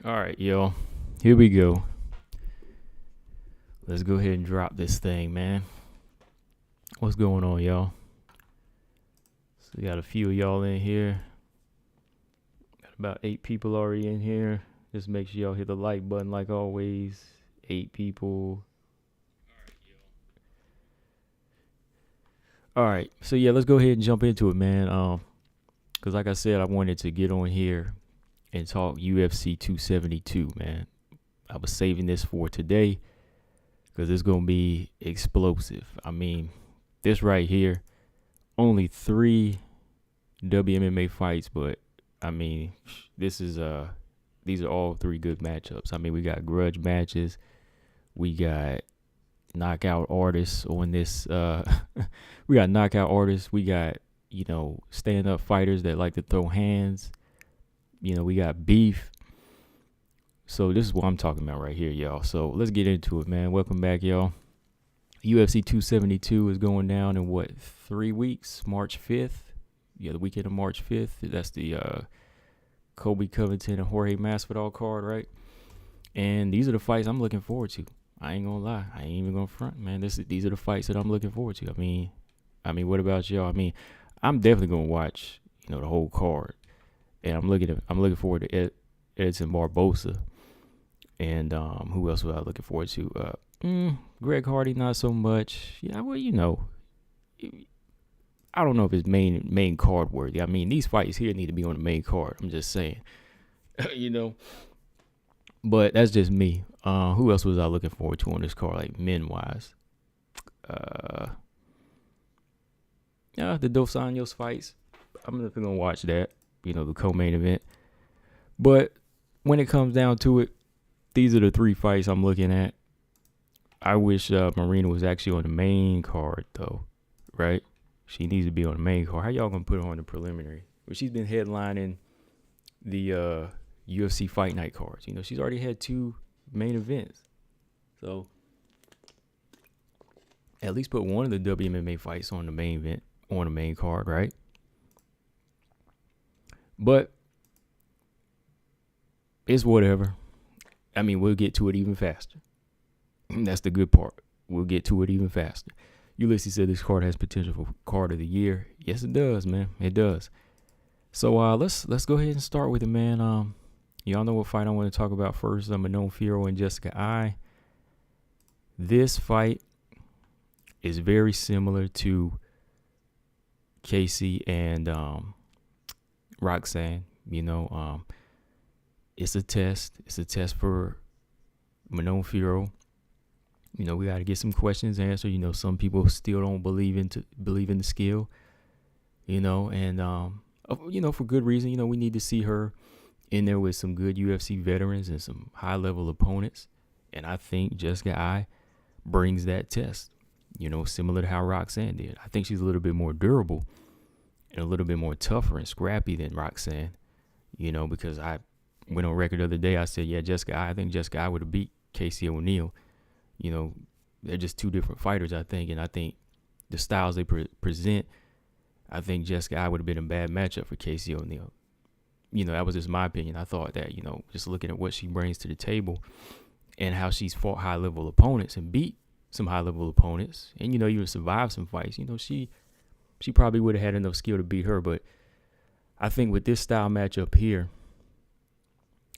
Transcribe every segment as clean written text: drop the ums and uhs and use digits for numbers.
All right, y'all. Here we go. Let's go ahead and drop this thing, man. What's going on, y'all? So we got a few of y'all in here. Got about 8 people already in here. Just make sure y'all hit the like button like always. 8 people. All right. So yeah, let's go ahead and jump into it, man. Cause like I said, I wanted to get on here and talk UFC 272, man. I was saving this for today because it's going to be explosive. I mean, this right here, only 3 WMMA fights, but I mean, these are all 3 good matchups. I mean, we got grudge matches. We got knockout artists on this. We got knockout artists. We got, stand-up fighters that like to throw hands. We got beef. So this is what I'm talking about right here, y'all. So let's get into it, man. Welcome back, y'all. UFC 272 is going down in 3 weeks? March 5th. Yeah, the weekend of March 5th. That's the Colby Covington and Jorge Masvidal card, right? And these are the fights I'm looking forward to. I ain't gonna lie. I ain't even gonna front, man. These are the fights that I'm looking forward to. I mean, what about y'all? I mean, I'm definitely gonna watch, the whole card. And I'm looking forward to Edson Barbosa. And who else was I looking forward to? Greg Hardy, not so much. Yeah, well, I don't know if it's main card worthy. I mean, these fights here need to be on the main card. I'm just saying, But that's just me. Who else was I looking forward to on this card, like men wise? The Dos Anjos fights. I'm definitely gonna watch that. The co-main event. But when it comes down to it, these are the 3 fights I'm looking at. I wish Marina was actually on the main card, though, right? She needs to be on the main card. How y'all gonna put her on the preliminary? Well, she's been headlining the UFC Fight Night cards. She's already had 2 main events. So at least put one of the WMMA fights on the main event, on the main card, right? But it's whatever. I mean, we'll get to it even faster. That's the good part. We'll get to it even faster. Ulysses said this card has potential for card of the year. Yes, it does, man. It does. So let's go ahead and start with it, man. Y'all know what fight I want to talk about first. Manon Fiorot and Jessica Eye. This fight is very similar to Casey and Roxanne. It's a test. It's a test for Manon Fiorot. We got to get some questions answered. Some people still don't believe in the skill. And for good reason. We need to see her in there with some good UFC veterans and some high level opponents. And I think Jessica Eye brings that test. Similar to how Roxanne did. I think she's a little bit more durable and a little bit more tougher and scrappy than Roxanne. Because I went on record the other day. I said, yeah, I think Jessica Eye would have beat Casey O'Neill. They're just 2 different fighters, I think. And I think the styles they present, I think Jessica Eye would have been a bad matchup for Casey O'Neill. That was just my opinion. I thought that, just looking at what she brings to the table and how she's fought high-level opponents and beat some high-level opponents and, even survived some fights, she probably would have had enough skill to beat her. But I think with this style matchup here,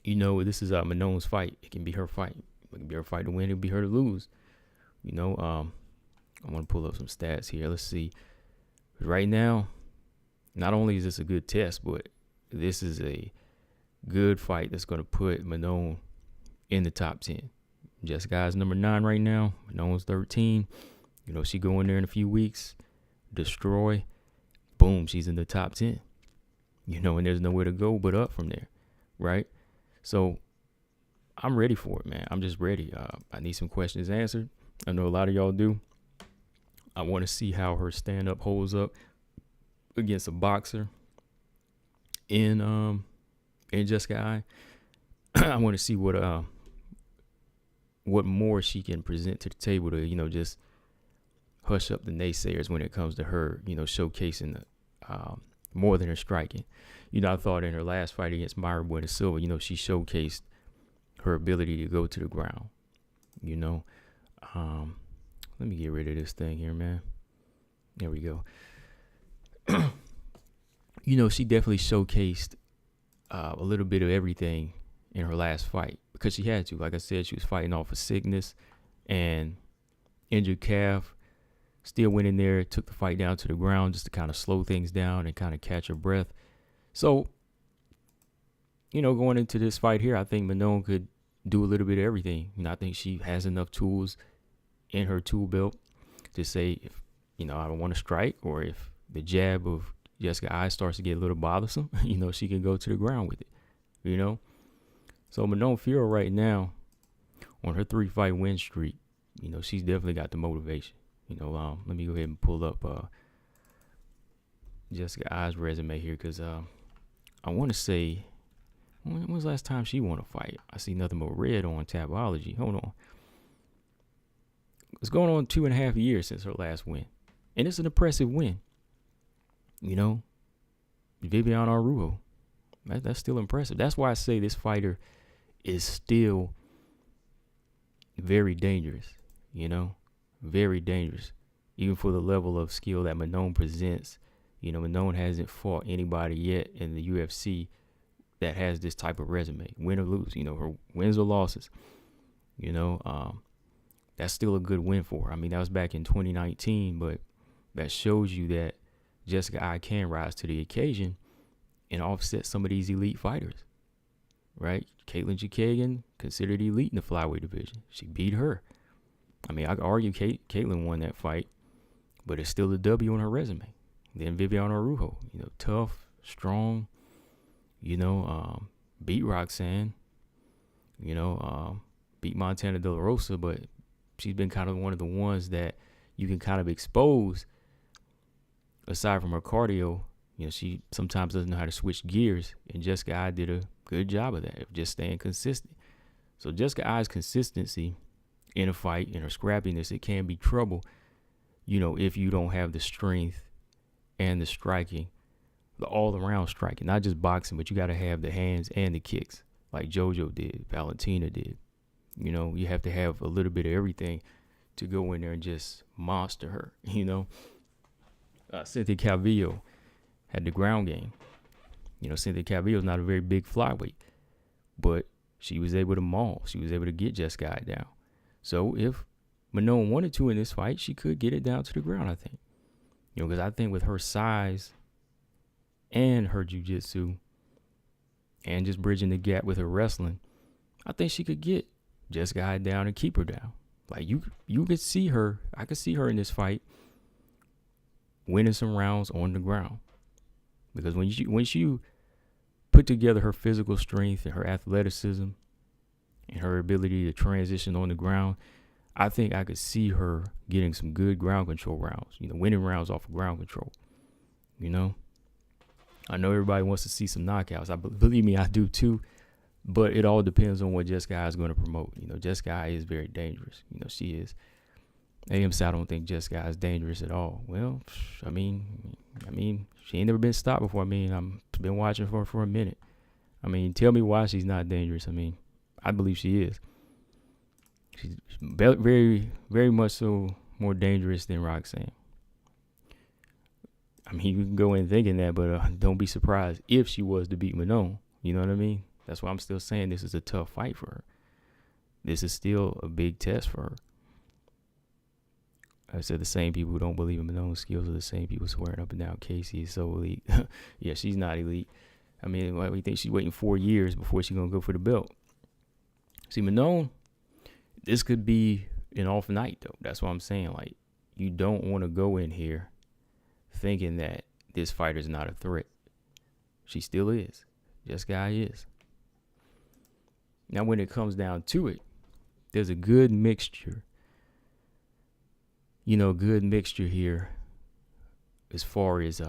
this is Manon's fight. It can be her fight. It can be her fight to win. It can be her to lose. I want to pull up some stats here. Let's see. Right now, not only is this a good test, but this is a good fight that's going to put Manon in the top 10. Jessica's number 9 right now. Manon's 13. She go in there in a few weeks, destroy, boom, she's in the top 10. And there's nowhere to go but up from there, right? So I'm ready for it, man. I'm just ready. I need some questions answered. I know a lot of y'all do. I want to see how her stand-up holds up against a boxer in Jessica Eye. I want to see what more she can present to the table to, just hush up the naysayers when it comes to her, showcasing more than her striking. I thought in her last fight against Myra Bueno Silva, she showcased her ability to go to the ground. Let me get rid of this thing here, man. There we go. She definitely showcased a little bit of everything in her last fight because she had to. Like I said, she was fighting off of sickness and injured calf. Still went in there, took the fight down to the ground just to kind of slow things down and kind of catch her breath. So, going into this fight here, I think Manon could do a little bit of everything. I think she has enough tools in her tool belt to say if, I don't want to strike, or if the jab of Jessica Eye starts to get a little bothersome, she can go to the ground with it, So Manon Fiorot right now on her 3-fight win streak, she's definitely got the motivation. Let me go ahead and pull up Jessica Eye's resume here because I want to say, when was the last time she won a fight? I see nothing but red on Tapology. Hold on. It's going on 2.5 years since her last win. And it's an impressive win. Viviane Araújo. That's still impressive. That's why I say this fighter is still very dangerous, very dangerous. Even for the level of skill that Manon presents. Manon hasn't fought anybody yet in the UFC that has this type of resume, win or lose, her wins or losses, that's still a good win for her. I mean, that was back in 2019, but that shows you that Jessica Eye can rise to the occasion and offset some of these elite fighters, right? Caitlin Chikagan, considered elite in the flyweight division. She beat her. I mean, I could argue Caitlin won that fight, but it's still a W on her resume. Then Viviane Araújo, tough, strong, beat Roxanne, beat Montana De La Rosa, but she's been kind of one of the ones that you can kind of expose. Aside from her cardio, she sometimes doesn't know how to switch gears, and Jessica Eye did a good job of that, of just staying consistent. So Jessica Eye's consistency in a fight and her scrappiness, it can be trouble, if you don't have the strength and the striking, the all-around striking, not just boxing, but you got to have the hands and the kicks like JoJo did, Valentina did. You have to have a little bit of everything to go in there and just monster her, Cynthia Calvillo had the ground game. Cynthia Calvillo is not a very big flyweight, but she was able to maul. She was able to get Jessica Eye down. So if Manon wanted to in this fight, she could get it down to the ground, I think. Because I think with her size and her jiu-jitsu and just bridging the gap with her wrestling, I think she could get Jessica Eye down and keep her down. Like you could see her, I could see her in this fight winning some rounds on the ground. Because when you put together her physical strength and her athleticism and her ability to transition on the ground, I think I could see her getting some good ground control rounds, winning rounds off of ground control. I know everybody wants to see some knockouts. Believe me, I do too. But it all depends on what Jessica Eye is going to promote. Jessica Eye is very dangerous. She is. AMC, I don't think Jessica Eye is dangerous at all. Well, I mean, she ain't never been stopped before. I've been watching her for a minute. Tell me why she's not dangerous. I believe she is. She's very, very much so more dangerous than Roxanne. You can go in thinking that, but don't be surprised if she was to beat Manon. You know what I mean? That's why I'm still saying this is a tough fight for her. This is still a big test for her. I said the same people who don't believe in Manon's skills are the same people swearing up and down Casey is so elite. Yeah, she's not elite. Why do you think she's waiting 4 years before she's going to go for the belt? See, Manon, this could be an off night, though. That's what I'm saying. You don't want to go in here thinking that this fighter's not a threat. She still is. Jessica Eye is. Now, when it comes down to it, there's a good mixture. Good mixture here as far as,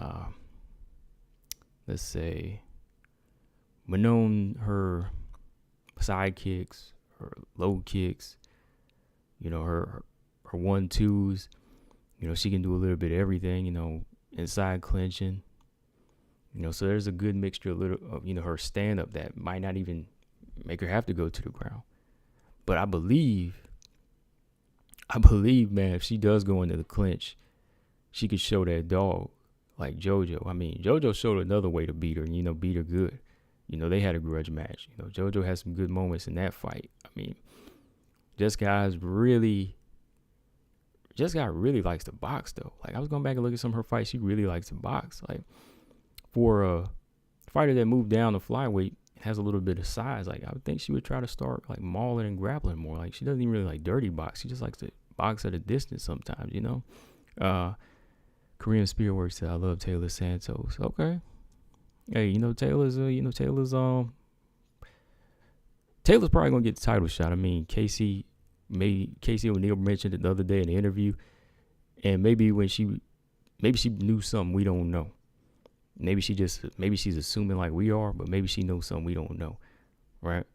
let's say, Manon, her side kicks, her low kicks, her 1-2s. She can do a little bit of everything, inside clinching. So there's a good mixture of her stand-up that might not even make her have to go to the ground. But I believe, man, if she does go into the clinch, she could show that dog like JoJo. I mean, JoJo showed another way to beat her, and, beat her good. They had a grudge match. JoJo had some good moments in that fight. I mean, Jessica really likes to box, though. Like, I was going back and look at some of her fights. She really likes to box. Like, for a fighter that moved down to flyweight, has a little bit of size, like, I would think she would try to start, like, mauling and grappling more. Like, she doesn't even really like dirty box. She just likes to box at a distance sometimes, Korean Spearworks said, I love Taylor Santos. Okay. Hey, Taylor's probably going to get the title shot. I mean, Casey O'Neill mentioned it the other day in the interview, and maybe she knew something we don't know. Maybe she's assuming like we are, but maybe she knows something we don't know, right?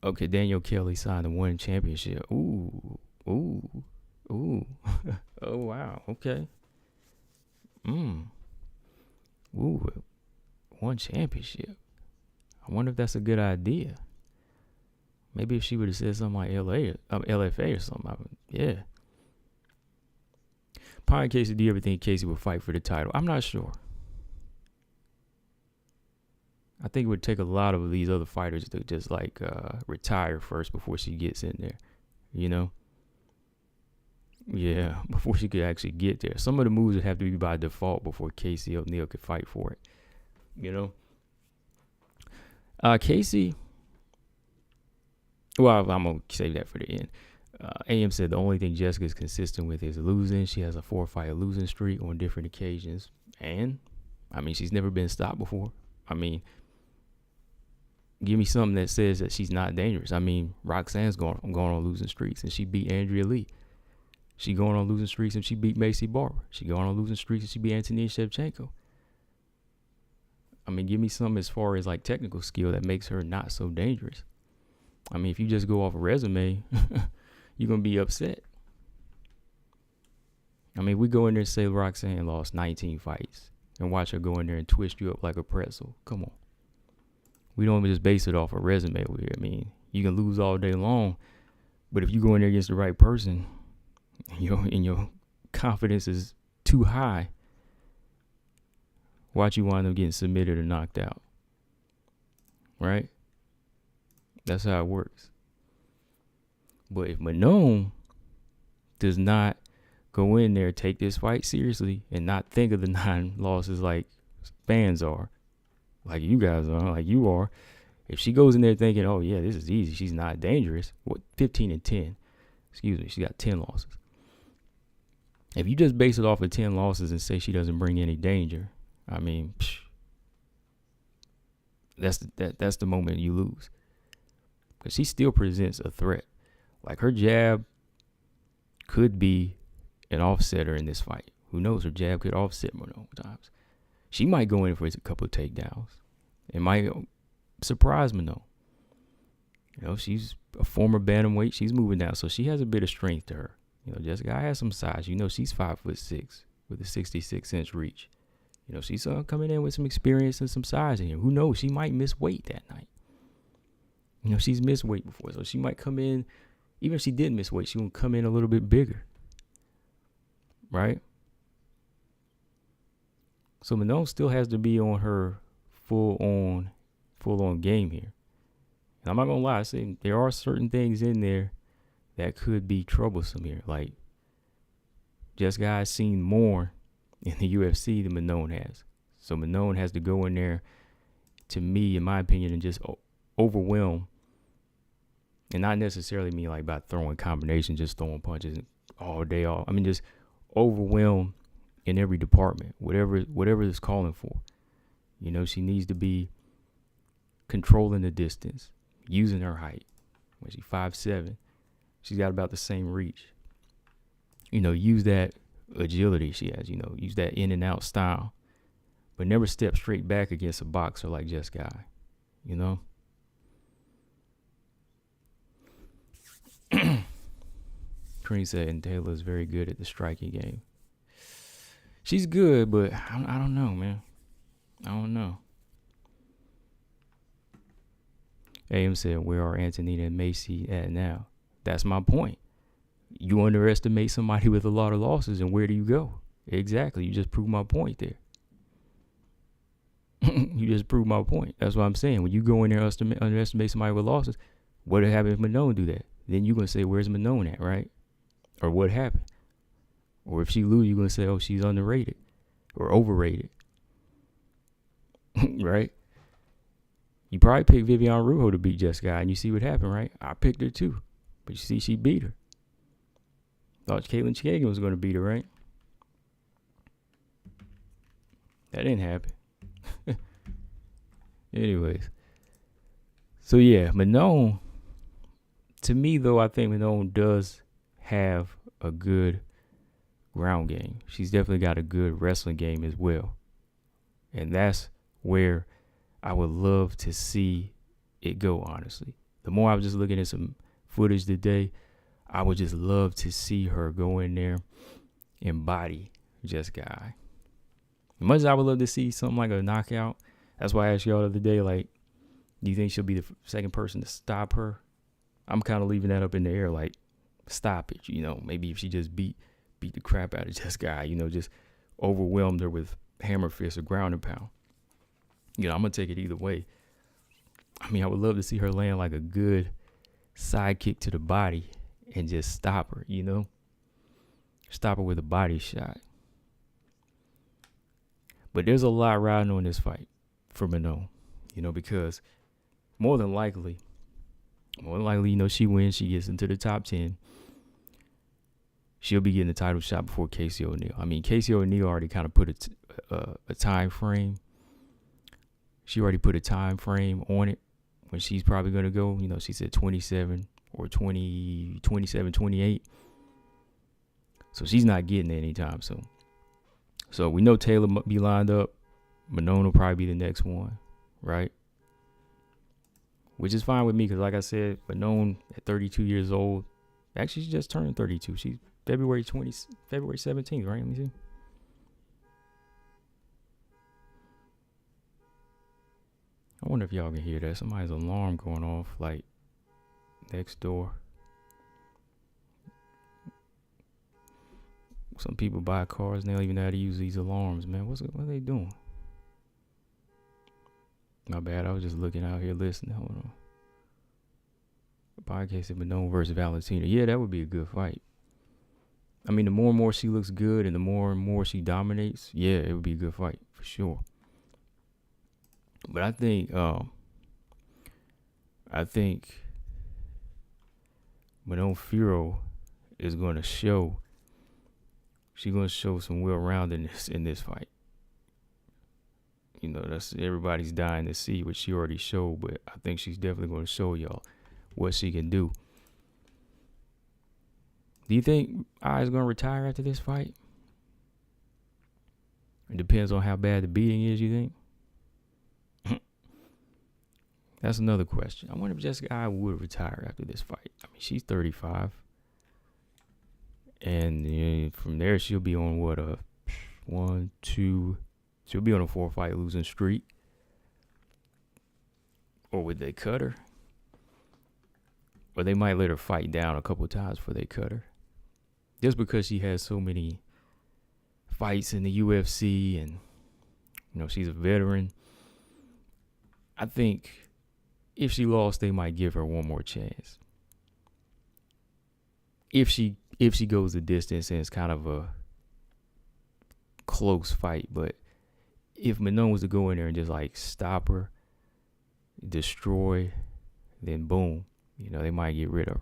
Okay, Daniel Kelly signed the one championship. Ooh. Oh, wow. Okay. Ooh, one championship. I wonder if that's a good idea. Maybe if she would have said something like LFA or something. Yeah. Pine Casey, do you ever think Casey would fight for the title? I'm not sure. I think it would take a lot of these other fighters to just retire first before she gets in there, Yeah, before she could actually get there. Some of the moves would have to be by default before Casey O'Neill could fight for it, Casey, well, I'm going to save that for the end. AM said the only thing Jessica's consistent with is losing. She has a 4-fight losing streak on different occasions. And, I mean, she's never been stopped before. I mean, give me something that says that she's not dangerous. I mean, Roxanne's going on losing streaks, and she beat Andrea Lee. She going on losing streaks, and she beat Macy Barber. She going on losing streaks, and she beat Antonina Shevchenko. I mean, give me something as far as, like, technical skill that makes her not so dangerous. I mean, if you just go off a resume, you're going to be upset. I mean, we go in there and say Roxanne lost 19 fights and watch her go in there and twist you up like a pretzel. Come on. We don't just base it off a resume over here. I mean, you can lose all day long, but if you go in there against the right person and your confidence is too high, watch you wind up getting submitted or knocked out. Right? That's how it works. But if Manon does not go in there, take this fight seriously, and not think of the 9 losses like fans are, like you guys are, like you are, if she goes in there thinking, oh yeah, this is easy, she's not dangerous, 15-10, she got 10 losses. If you just base it off of 10 losses and say she doesn't bring any danger, I mean, that's the moment you lose. Because she still presents a threat. Like, her jab could be an offsetter in this fight. Who knows? Her jab could offset Manon times. She might go in for a couple of takedowns. It might surprise Manon. She's a former bantamweight. She's moving down, so she has a bit of strength to her. Jessica has some size. She's 5'6" with a 66-inch reach. She's coming in with some experience and some size in here. Who knows? She might miss weight that night. She's missed weight before, so she might come in, even if she did miss weight, she won't come in a little bit bigger. Right? So Manon still has to be on her full on game here. And I'm not going to lie, I say there are certain things in there that could be troublesome here. Like, Jessica has seen more in the UFC than Manon has. So Manon has to go in there, to me, in my opinion, and just overwhelm. And not necessarily mean like by throwing combinations, just throwing punches all day. I mean, just overwhelm in every department, whatever it's calling for. She needs to be controlling the distance, using her height. When she's 5'7", she's got about the same reach. Use that agility she has. Use that in and out style, but never step straight back against a boxer like Jessica. Green said, and Taylor is very good at the striking game. She's good, but I don't know, man. I don't know. AM said, where are Antonina and Macy at now? That's my point. You underestimate somebody with a lot of losses, and where do you go? Exactly. You just proved my point there. You just proved my point. That's what I'm saying. When you go in there and underestimate somebody with losses, what happened if Manon do that? Then you're going to say, where's Manon at, right? Or what happened? Or if she lose, you're going to say, oh, she's underrated or overrated. Right? You probably picked Viviane Rujo to beat Jessica, and you see what happened, right? I picked her too. But you see, she beat her. Thought Caitlin Chikagan was going to beat her, right? That didn't happen. Anyways. So, yeah, Manon, to me, though, I think Manon does have a good ground game. She's definitely got a good wrestling game as well. And that's where I would love to see it go, honestly. The more I was just looking at some footage today, I would just love to see her go in there and body Jessica. As much as I would love to see something like a knockout, that's why I asked y'all the other day, like, do you think she'll be the second person to stop her? I'm kind of leaving that up in the air, like, stop it, maybe if she just beat the crap out of Jessica, just overwhelmed her with hammer fist or ground and pound. I'm going to take it either way. I mean, I would love to see her land like a good side kick to the body and just stop her, Stop her with a body shot. But there's a lot riding on this fight for Manon, because more than likely, she wins, she gets into the top 10. She'll be getting the title shot before Casey O'Neill. I mean, Casey O'Neill already kind of put a time frame. She already put a time frame on it when she's probably going to go. She said 27 or 27, 28. So she's not getting it anytime soon. So we know Taylor will be lined up. Manon will probably be the next one, right? Which is fine with me because, like I said, Manon at 32 years old. Actually, she just turned 32. She's February 17th, right? Let me see. I wonder if y'all can hear that. Somebody's alarm going off, like, next door. Some people buy cars and they don't even know how to use these alarms, man. What are they doing? My bad. I was just looking out here listening. Hold on. The podcast of Manon versus Valentina. Yeah, that would be a good fight. I mean, the more and more she looks good and the more and more she dominates, yeah, it would be a good fight for sure. But I think Manon Fiorot is going to show. She's going to show some well-roundedness in this fight. That's everybody's dying to see what she already showed, but I think she's definitely going to show y'all what she can do. Do you think Ai's going to retire after this fight? It depends on how bad the beating is, you think? That's another question. I wonder if Jessica Ai would retire after this fight. I mean, she's 35. And from there, she'll be on she'll be on a 4-fight losing streak. Or would they cut her? Or they might let her fight down a couple of times before they cut her. Just because she has so many fights in the UFC and, she's a veteran. I think if she lost, they might give her one more chance. If she goes the distance and it's kind of a close fight, but if Manon was to go in there and just like stop her, destroy, then boom, they might get rid of her.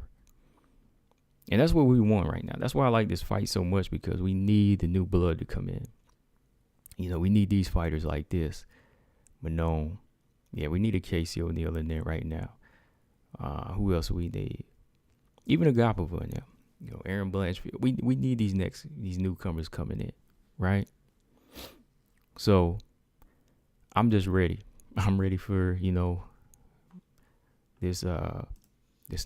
And that's what we want right now. That's why I like this fight so much, because we need the new blood to come in. We need these fighters like this. Manon. Yeah, we need a Casey O'Neill in there right now. Who else do we need? Even Agapova in there. Aaron Blanchfield. We need these newcomers coming in, right? So I'm just ready. I'm ready for, this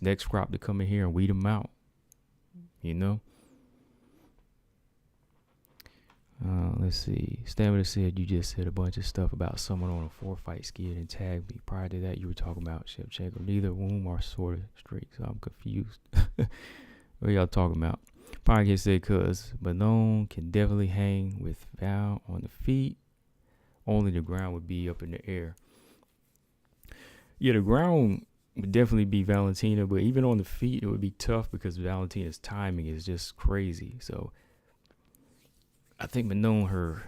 next crop to come in here and weed them out. Let Let's see. Stamina said you just said a bunch of stuff about someone on a 4-fight skid and tagged me. Prior to that, you were talking about Shevchenko. Neither womb are sort of straight, so I'm confused. What y'all talking about? Podcast said, cuz Malone can definitely hang with Val on the feet. Only the ground would be up in the air. Yeah, the ground would definitely be Valentina, but even on the feet, it would be tough because Valentina's timing is just crazy. So I think Manon, her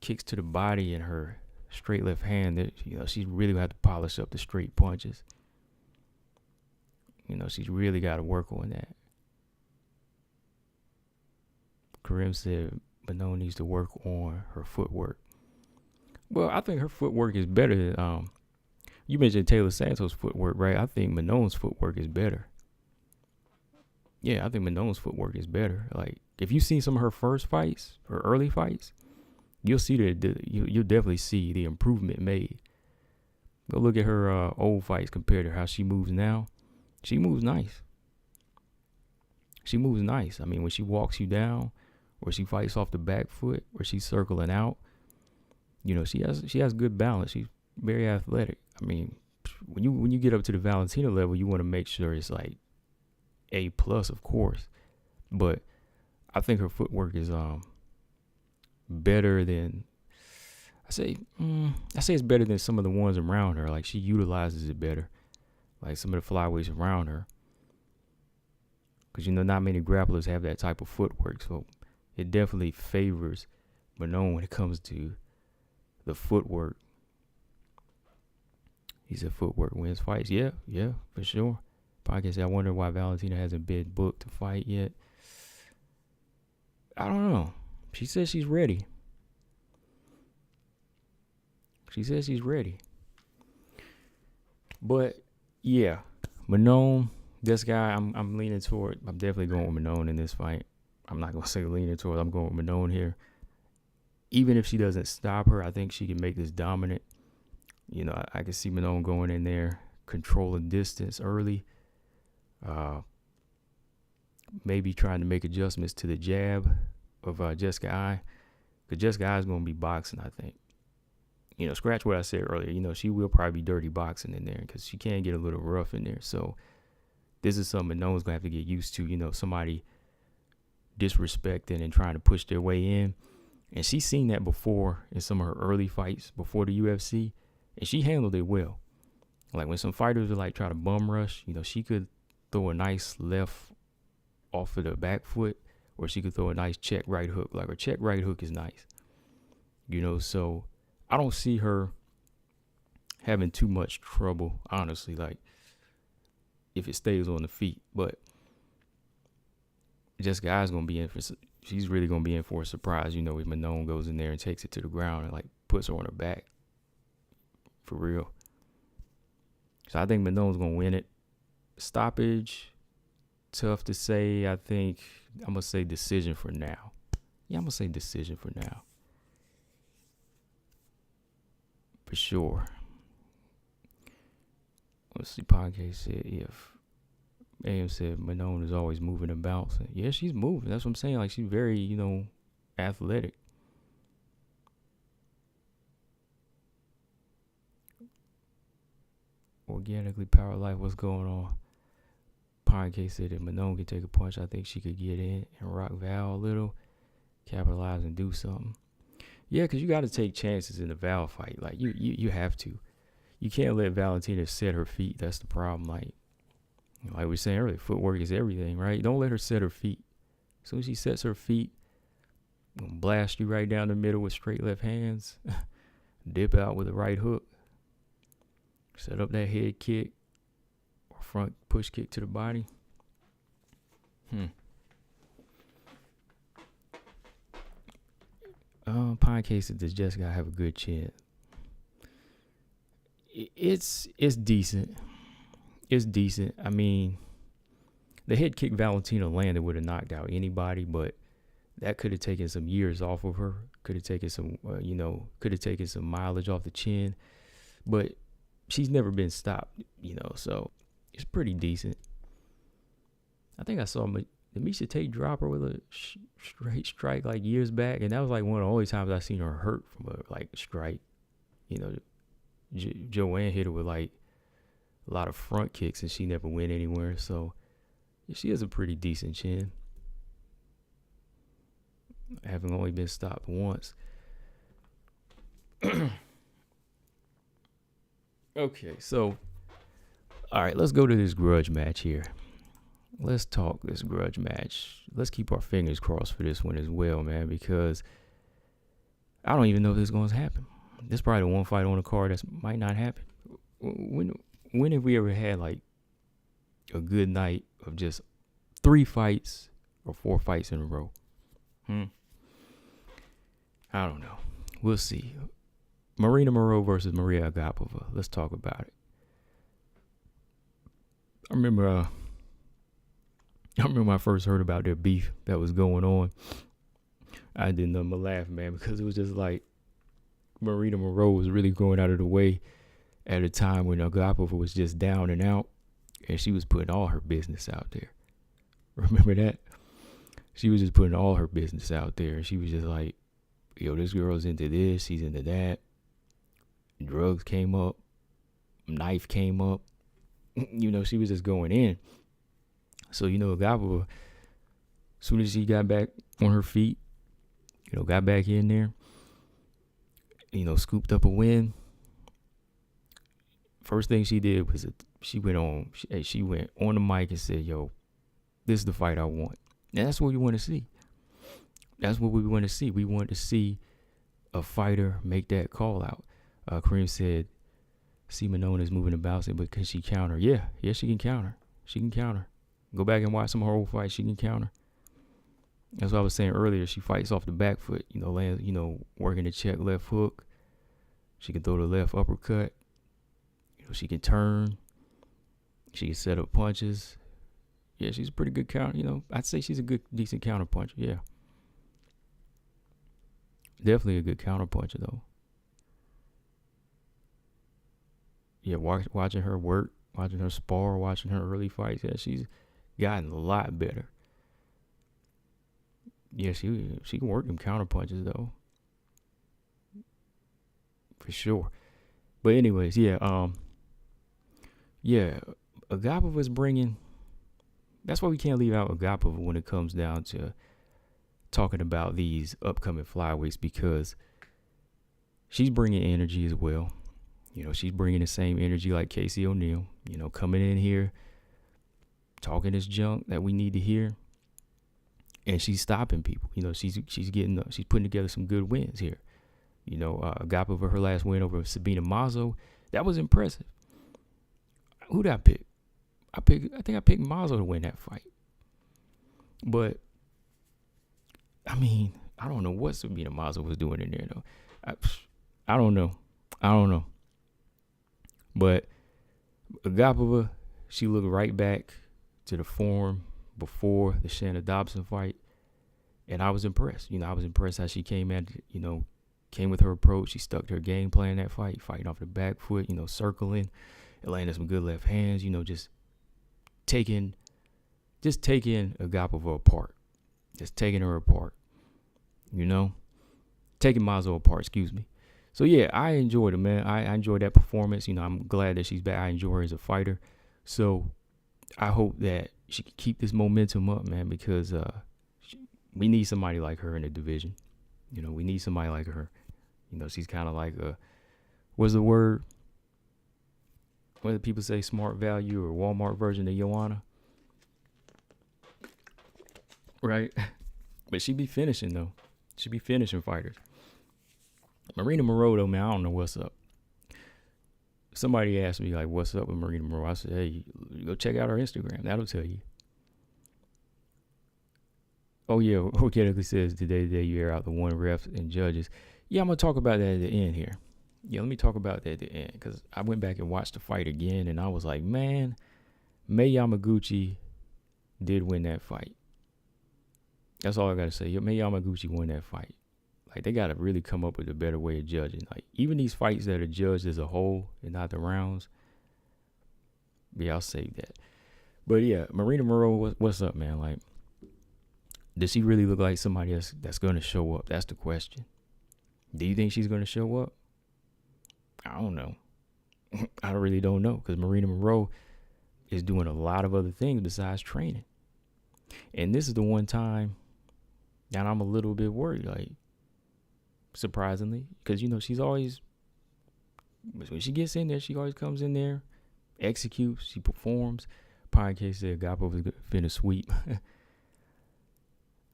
kicks to the body and her straight left hand, that she's really gonna have to polish up the straight punches. She's really got to work on that. Karim said Manon needs to work on her footwork. Well, I think her footwork is better than you mentioned Taylor Santos' footwork, right? I think Manon's footwork is better. Yeah, I think Manon's footwork is better. Like, if you've seen some of her first fights, her early fights, you'll see you'll definitely see the improvement made. Go look at her old fights compared to how she moves now. She moves nice. She moves nice. I mean, when she walks you down, or she fights off the back foot, or she's circling out, she has good balance. She's very athletic. I mean, when you get up to the Valentina level, you want to make sure it's like A+, of course. But I think her footwork is better than I say it's better than some of the ones around her. Like, she utilizes it better. Like some of the flyweights around her. Because not many grapplers have that type of footwork. So it definitely favors Manon when it comes to the footwork. He said footwork wins fights. Yeah, for sure. Podcast said, I wonder why Valentina hasn't been booked to fight yet. I don't know. She says she's ready. But yeah, Manon, this guy, I'm leaning toward. I'm definitely going with Manon in this fight. I'm not gonna say leaning toward. I'm going with Manon here. Even if she doesn't stop her, I think she can make this dominant. I can see Manon going in there, controlling distance early. Maybe trying to make adjustments to the jab of Jessica Eye. Because Jessica Eye is going to be boxing, I think. Scratch what I said earlier. She will probably be dirty boxing in there because she can get a little rough in there. So this is something Manon's going to have to get used to. Somebody disrespecting and trying to push their way in. And she's seen that before in some of her early fights before the UFC. And she handled it well. Like when some fighters are like try to bum rush, she could throw a nice left off of the back foot, or she could throw a nice check right hook. Like her check right hook is nice. So I don't see her having too much trouble, honestly, like if it stays on the feet. But Jessica Eye's gonna be she's really gonna be in for a surprise, if Manon goes in there and takes it to the ground and like puts her on her back. For real. So I think Manon's gonna win it. Stoppage, tough to say. I think I'm gonna say decision for now. Yeah, I'm gonna say decision for now. For sure. Let's see. Podcast said if AM said Manon is always moving and bouncing. Yeah, she's moving. That's what I'm saying. Like, she's very, athletic. Organically Power Life, what's going on? Podcast said if Manon could take a punch, I think she could get in and rock Val a little, capitalize and do something. Yeah, because you got to take chances in the Val fight. Like, you have to. You can't let Valentina set her feet. That's the problem. Like we were saying earlier, footwork is everything, right? Don't let her set her feet. As soon as she sets her feet, I'm gonna blast you right down the middle with straight left hands. Dip out with a right hook. Set up that head kick or front push kick to the body. Podcast does Jessica have a good chin? It's decent. It's decent. I mean, the head kick Valentina landed would have knocked out anybody, but that could have taken some years off of her. Could have taken some, some mileage off the chin. But she's never been stopped, so it's pretty decent. I think I saw did Miesha Tate drop her with a straight strike like years back? And that was like one of the only times I seen her hurt from a like strike. You know, Joanne hit her with like a lot of front kicks and she never went anywhere. So she has a pretty decent chin, having only been stopped once. Okay, so all right, let's go to this grudge match here. Let's talk this grudge match. Let's keep our fingers crossed for this one as well, man, because I don't even know if this is going to happen. This is probably the one fight on the card that might not happen. When have we ever had like a good night of just 3 fights or 4 fights in a row? I don't know. We'll see. Marina Moroz versus Maria Agapova. Let's talk about it. I remember when I first heard about their beef that was going on. I did nothing but laugh, man, because it was just like Marina Moroz was really going out of the way at a time when Agapova was just down and out, and she was putting all her business out there. Remember that? She was just putting all her business out there, and she was just like, yo, this girl's into this, she's into that. Drugs came up, knife came up. You know, she was just going in. So, you know, Agapova, as soon as she got back on her feet, you know, got back in there, you know, scooped up a win. First thing she did was she went on the mic and said, yo, this is the fight I want. And that's what we want to see. That's what we want to see. We want to see a fighter make that call out. Kareem said, Xiaonan is moving about, but can she counter? Yeah, she can counter. She can counter. Go back and watch some of her old fights. She can counter. That's what I was saying earlier. She fights off the back foot, you know, lands, you know, working the check left hook. She can throw the left uppercut. You know, she can turn. She can set up punches. Yeah, she's a pretty good counter. You know, I'd say she's a good, decent counter puncher. Yeah. Definitely a good counter puncher, though. Yeah, watching her work, watching her spar, watching her early fights. Yeah, she's gotten a lot better. Yeah, she can work them counter punches, though. For sure. But anyways, yeah, Agapova's bringing. That's why we can't leave out Agapova when it comes down to talking about these upcoming flyweights, because she's bringing energy as well. You know, she's bringing the same energy like Casey O'Neill. You know, coming in here, talking this junk that we need to hear, and she's stopping people. You know, she's putting together some good wins here. You know, Agapova, her last win over Sabina Mazo, that was impressive. Who did I pick? I think I picked Mazo to win that fight. But I mean, I don't know what Sabina Mazo was doing in there though. I don't know. But Agapova, she looked right back to the form before the Shanna Dobson fight, and I was impressed. You know, I was impressed how she came with her approach. She stuck to her game plan that fight, fighting off the back foot, you know, circling, and landing some good left hands, you know, just taking Agapova apart. Just taking her apart. You know? Taking Mazo apart, excuse me. So, yeah, I enjoyed it, man. I enjoyed that performance. You know, I'm glad that she's back. I enjoy her as a fighter. So, I hope that she can keep this momentum up, man, because we need somebody like her in the division. You know, we need somebody like her. You know, she's kind of like what's the word? What do people say, smart value or Walmart version of Xiaonan? Right? But she be finishing, though. She be finishing fighters. Marina Moroz, though, man, I don't know what's up. Somebody asked me, like, what's up with Marina Moroz? I said, hey, go check out her Instagram. That'll tell you. Oh, yeah, organically says today you air out the one refs and judges. Yeah, I'm going to talk about that at the end here. Yeah, let me talk about that at the end, because I went back and watched the fight again, and I was like, man, Mei Yamaguchi did win that fight. That's all I got to say. Mei Yamaguchi won that fight. Like, they got to really come up with a better way of judging. Like, even these fights that are judged as a whole and not the rounds, yeah, I'll save that. But, yeah, Marina Moroz, what's up, man? Like, Does she really look like somebody that's going to show up? That's the question. Do you think she's going to show up? I don't know. I really don't know, because Marina Moroz is doing a lot of other things besides training. And this is the one time that I'm a little bit worried, like, surprisingly, because, she's always, when she gets in there, she always comes in there, executes, she performs. Podcast said Agapova is finna sweep.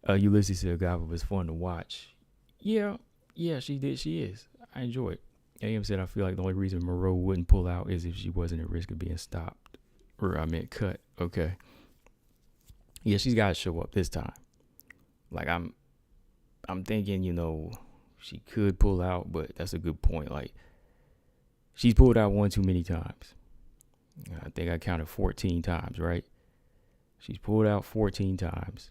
Ulysses said Agapova is fun to watch. Yeah, she is. I enjoy it. AM said, I feel like the only reason Moroz wouldn't pull out is if she wasn't at risk of being stopped. Or I meant cut. Okay. Yeah, she's got to show up this time. Like, I'm thinking, she could pull out, but that's a good point. Like, she's pulled out one too many times. I think I counted 14 times, right? She's pulled out 14 times.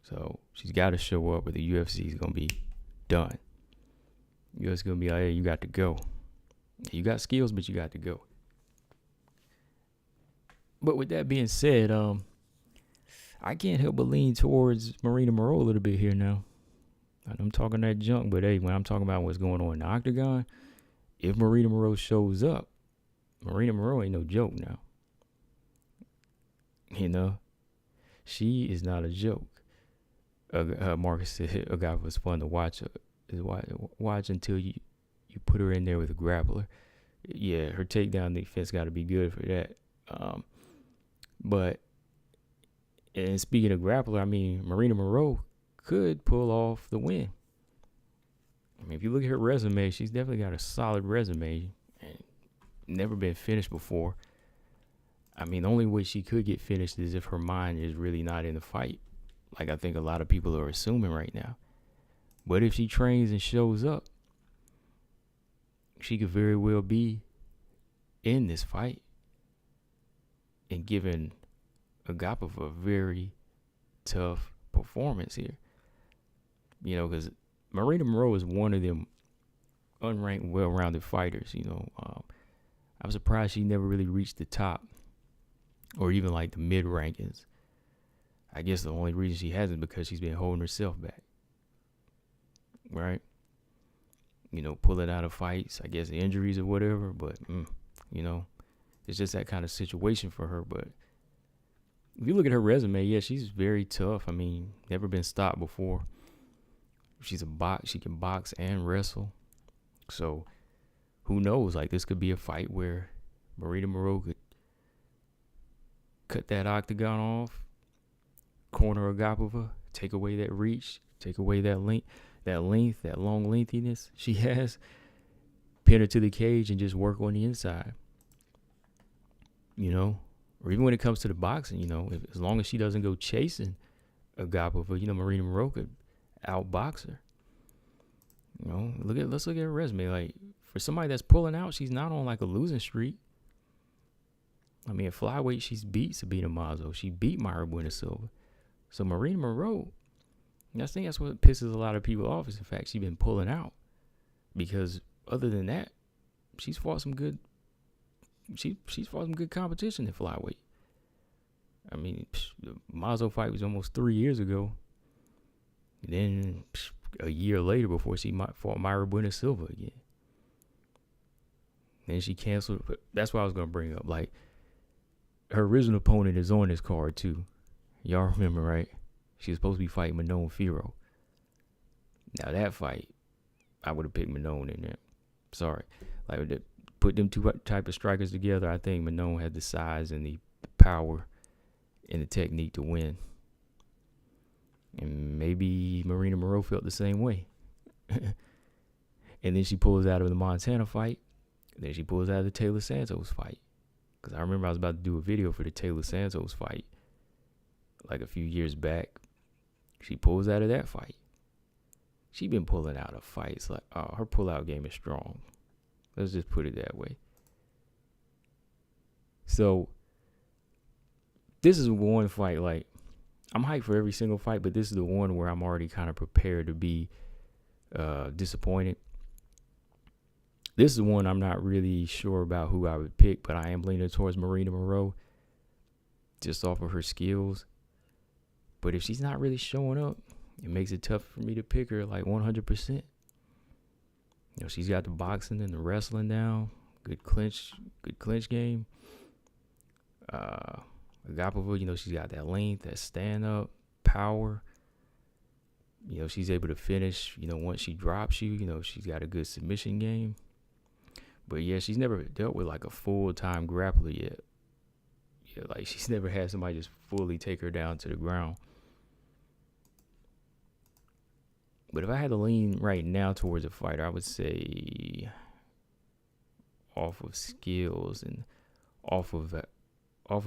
So she's got to show up, or the UFC is going to be done. UFC going to be like, hey, you got to go. You got skills, but you got to go. But with that being said, I can't help but lean towards Marina Moroz a little bit here now. I'm talking that junk, but hey, when I'm talking about what's going on in the octagon, if Marina Moroz shows up, Marina Moroz ain't no joke now. She is not a joke. Marcus said Agapova was fun to watch. Watch until you put her in there with a grappler. Yeah, her takedown defense got to be good for that. And speaking of grappler, I mean, Marina Moroz could pull off the win. I mean, if you look at her resume, she's definitely got a solid resume and never been finished before. I mean, the only way she could get finished is if her mind is really not in the fight, like I think a lot of people are assuming right now. But if she trains and shows up, she could very well be in this fight and giving Agapova a very tough performance here. Because Marina Moroz is one of them unranked, well-rounded fighters. I'm surprised she never really reached the top or even like the mid rankings. I guess the only reason she hasn't is because she's been holding herself back. Right? Pulling out of fights, I guess injuries or whatever, but, it's just that kind of situation for her. But if you look at her resume, yeah, she's very tough. I mean, never been stopped before. She's she can box and wrestle. So who knows? Like, this could be a fight where Marina Moroz could cut that octagon off, corner Agapova, take away that reach, take away that length, that long lengthiness she has, pin her to the cage and just work on the inside. Or even when it comes to the boxing, as long as she doesn't go chasing Agapova, Marina Moroz could outbox her. Let's look at her resume. Like, for somebody that's pulling out, she's not on like a losing streak. I mean, at flyweight, she's beat Sabina Mazo. She beat Mayra Bueno Silva. So Marina Moroz, I think that's what pisses a lot of people off, is the fact she's been pulling out. Because other than that, she's fought some good. She's fought some good competition in flyweight. I mean, the Mazo fight was almost 3 years ago. Then a year later, before she fought Mayra Bueno Silva again. Then she canceled. That's what I was gonna bring up. Like, her original opponent is on this card too. Y'all remember, right? She was supposed to be fighting Manon Fiorot. Now that fight, I would have picked Manon in there. Sorry. Like, put them two type of strikers together, I think Manon had the size and the power and the technique to win. And maybe Marina Moroz felt the same way. And then she pulls out of the Montana fight. Then she pulls out of the Taylor Santos fight. Because I remember I was about to do a video for the Taylor Santos fight like a few years back. She pulls out of that fight. She been pulling out of fights. Like, her pullout game is strong. Let's just put it that way. So, this is one fight, like, I'm hyped for every single fight, but this is the one where I'm already kind of prepared to be disappointed. This is one I'm not really sure about who I would pick, but I am leaning towards Marina Moroz just off of her skills. But if she's not really showing up, it makes it tough for me to pick her like 100%. She's got the boxing and the wrestling down. Good clinch game. Agapova, she's got that length, that stand up, power. She's able to finish, once she drops you, she's got a good submission game. But yeah, she's never dealt with like a full-time grappler yet. Yeah, like she's never had somebody just fully take her down to the ground. But if I had to lean right now towards a fighter, I would say off of skills and off of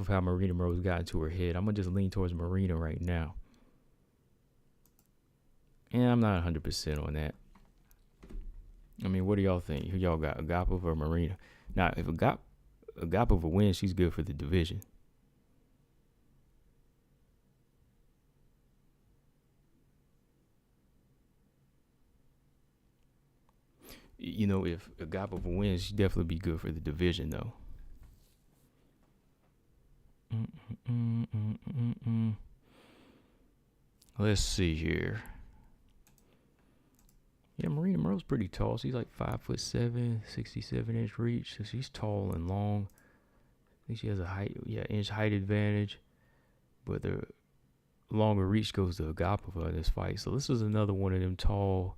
how Marina Moroz got into her head, I'm going to just lean towards Marina right now. And I'm not 100% on that. I mean, what do y'all think? Who y'all got, Agapova or Marina? Now, if Agapova wins, she's good for the division. If Agapova wins, she'd definitely be good for the division, though. Let's see here. Yeah, Marina Moroz pretty tall. She's like 5'7", 67-inch reach. So she's tall and long. I think she has a inch height advantage. But the longer reach goes to Agapova in this fight. So this was another one of them tall,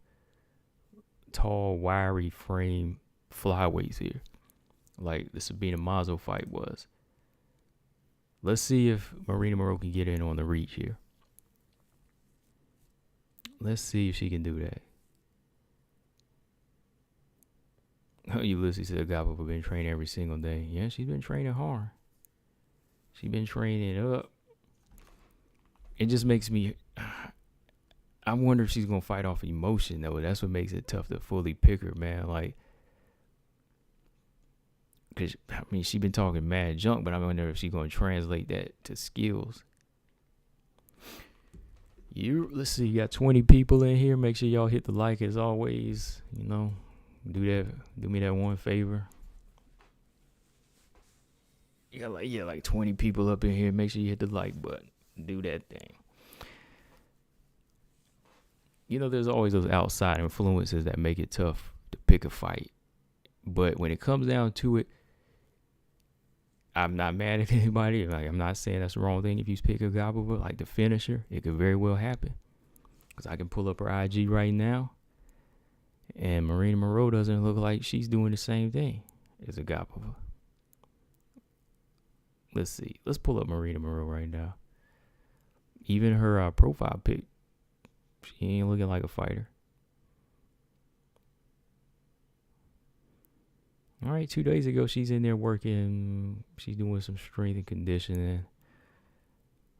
wiry frame flyweights here, like the Sabina fight was. Let's see if Marina Moroz can get in on the reach here. Let's see if she can do that. Ulysses said Agapova been training every single day. Yeah, she's been training hard. She's been training up. It just makes me... I wonder if she's going to fight off emotion, though. That's what makes it tough to fully pick her, man. Like, because, she's been talking mad junk, but I wonder if she's going to translate that to skills. Let's see, you got 20 people in here. Make sure y'all hit the like as always. Do me that one favor. You got like 20 people up in here. Make sure you hit the like button. Do that thing. There's always those outside influences that make it tough to pick a fight. But when it comes down to it, I'm not mad at anybody. Like, I'm not saying that's the wrong thing if you pick Agapova, like the finisher. It could very well happen. Because I can pull up her IG right now. And Marina Moroz doesn't look like she's doing the same thing as Agapova. Let's see. Let's pull up Marina Moroz right now. Even her profile pic, she ain't looking like a fighter. All right, 2 days ago, she's in there working. She's doing some strength and conditioning.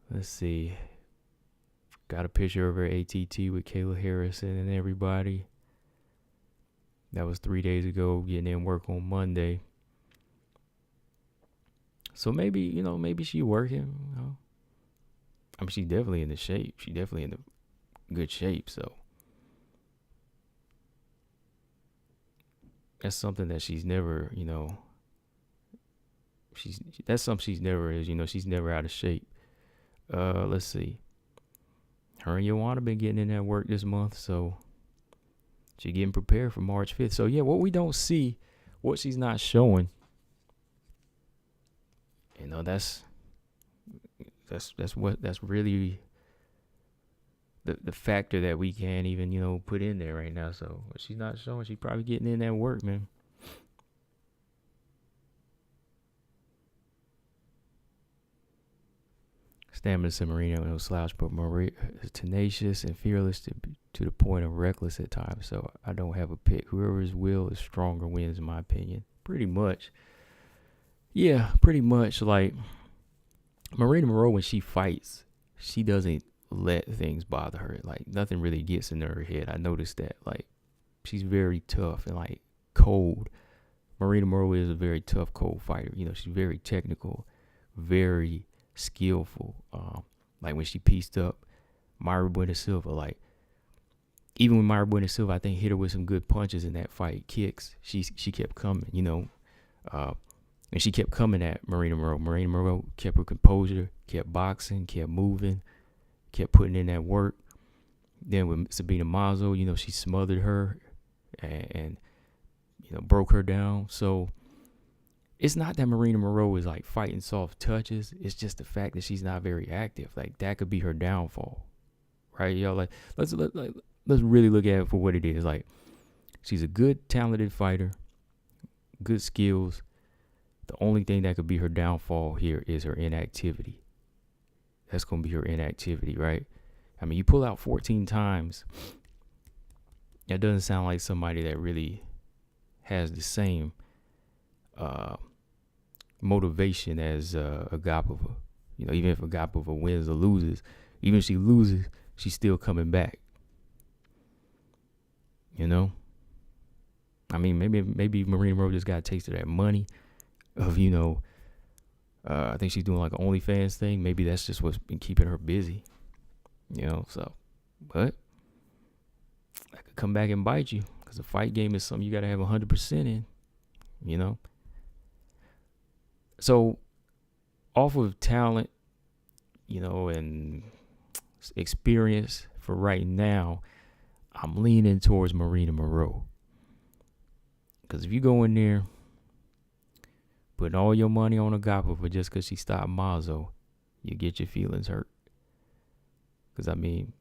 Let's see. Got a picture of her ATT with Kayla Harrison and everybody. That was 3 days ago, getting in work on Monday. So maybe she's working. She's definitely in the shape. She's definitely in the good shape. So that's something that she's never, that's something she's never is. She's never out of shape. Let's see. Her and Xiaonan been getting in that work this month, so she's getting prepared for March 5th. So yeah, what we don't see, what she's not showing, that's really the factor that we can't even, put in there right now. So what she's not showing, she's probably getting in that work, man. Stamina to Marina, no slouch, but Maria is tenacious and fearless to the point of reckless at times. So I don't have a pick. Whoever's will is stronger wins, in my opinion. Pretty much. Yeah, pretty much. Like, Marina Moroz, when she fights, she doesn't let things bother her. Like, nothing really gets into her head. I noticed that. Like, she's very tough and, like, cold. Marina Moroz is a very tough, cold fighter. She's very technical, very skillful. Like when she pieced up Mayra Bueno Silva, like even when Mayra Bueno Silva, I think, hit her with some good punches in that fight, kicks, she kept coming, and she kept coming at Marina Moroz. Marina Moroz kept her composure, kept boxing, kept moving, kept putting in that work. Then with Sabina Mazo, she smothered her and broke her down. So it's not that Marina Moroz is like fighting soft touches. It's just the fact that she's not very active. Like that could be her downfall, right? Like let's really look at it for what it is. Like she's a good, talented fighter, good skills. The only thing that could be her downfall here is her inactivity. That's gonna be her inactivity, right? I mean, you pull out 14 times. That doesn't sound like somebody that really has the same motivation as Agapova. Even if Agapova wins or loses, even if she loses, she's still coming back. I mean, maybe Marina Moroz just got a taste of that money of, I think she's doing like an OnlyFans thing. Maybe that's just what's been keeping her busy. So, but that could come back and bite you, because the fight game is something you got to have 100% in, So, off of talent, and experience for right now, I'm leaning towards Marina Moroz. Because if you go in there putting all your money on Agapova just because she stopped Mazo, you get your feelings hurt. Because, I mean,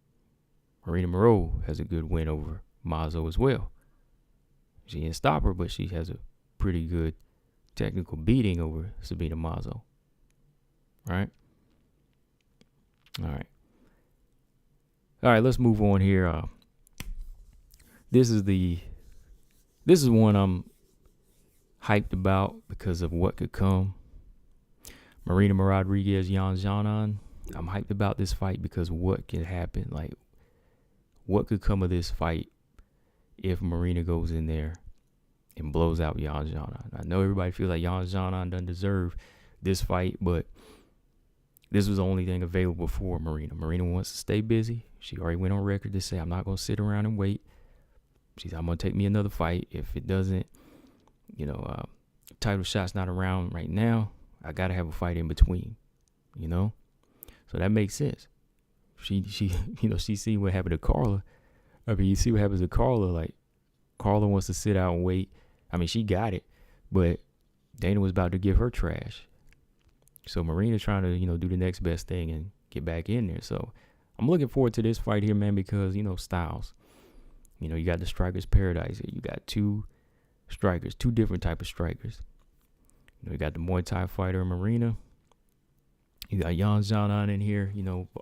Marina Moroz has a good win over Mazo as well. She didn't stop her, but she has a pretty good technical beating over Sabina Mazo. Right? All right, let's move on here. This is one I'm hyped about because of what could come. Marina Rodriguez, Xiaonan. I'm hyped about this fight because what can happen. Like, what could come of this fight if Marina goes in there and blows out Xiaonan? I know everybody feels like Xiaonan doesn't deserve this fight, but this was the only thing available for Marina. Marina wants to stay busy. She already went on record to say, I'm not going to sit around and wait. She said, I'm going to take me another fight. If it doesn't, title shot's not around right now, I got to have a fight in between, So that makes sense. She seen what happened to Carla. I mean, you see what happens to Carla. Like, Carla wants to sit out and wait. I mean, she got it, but Dana was about to give her trash. So Marina's trying to, do the next best thing and get back in there. So I'm looking forward to this fight here, man, because, styles. You got the Strikers Paradise here. You got two strikers, two different type of strikers. You got the Muay Thai fighter Marina. You got Xiaonan in here,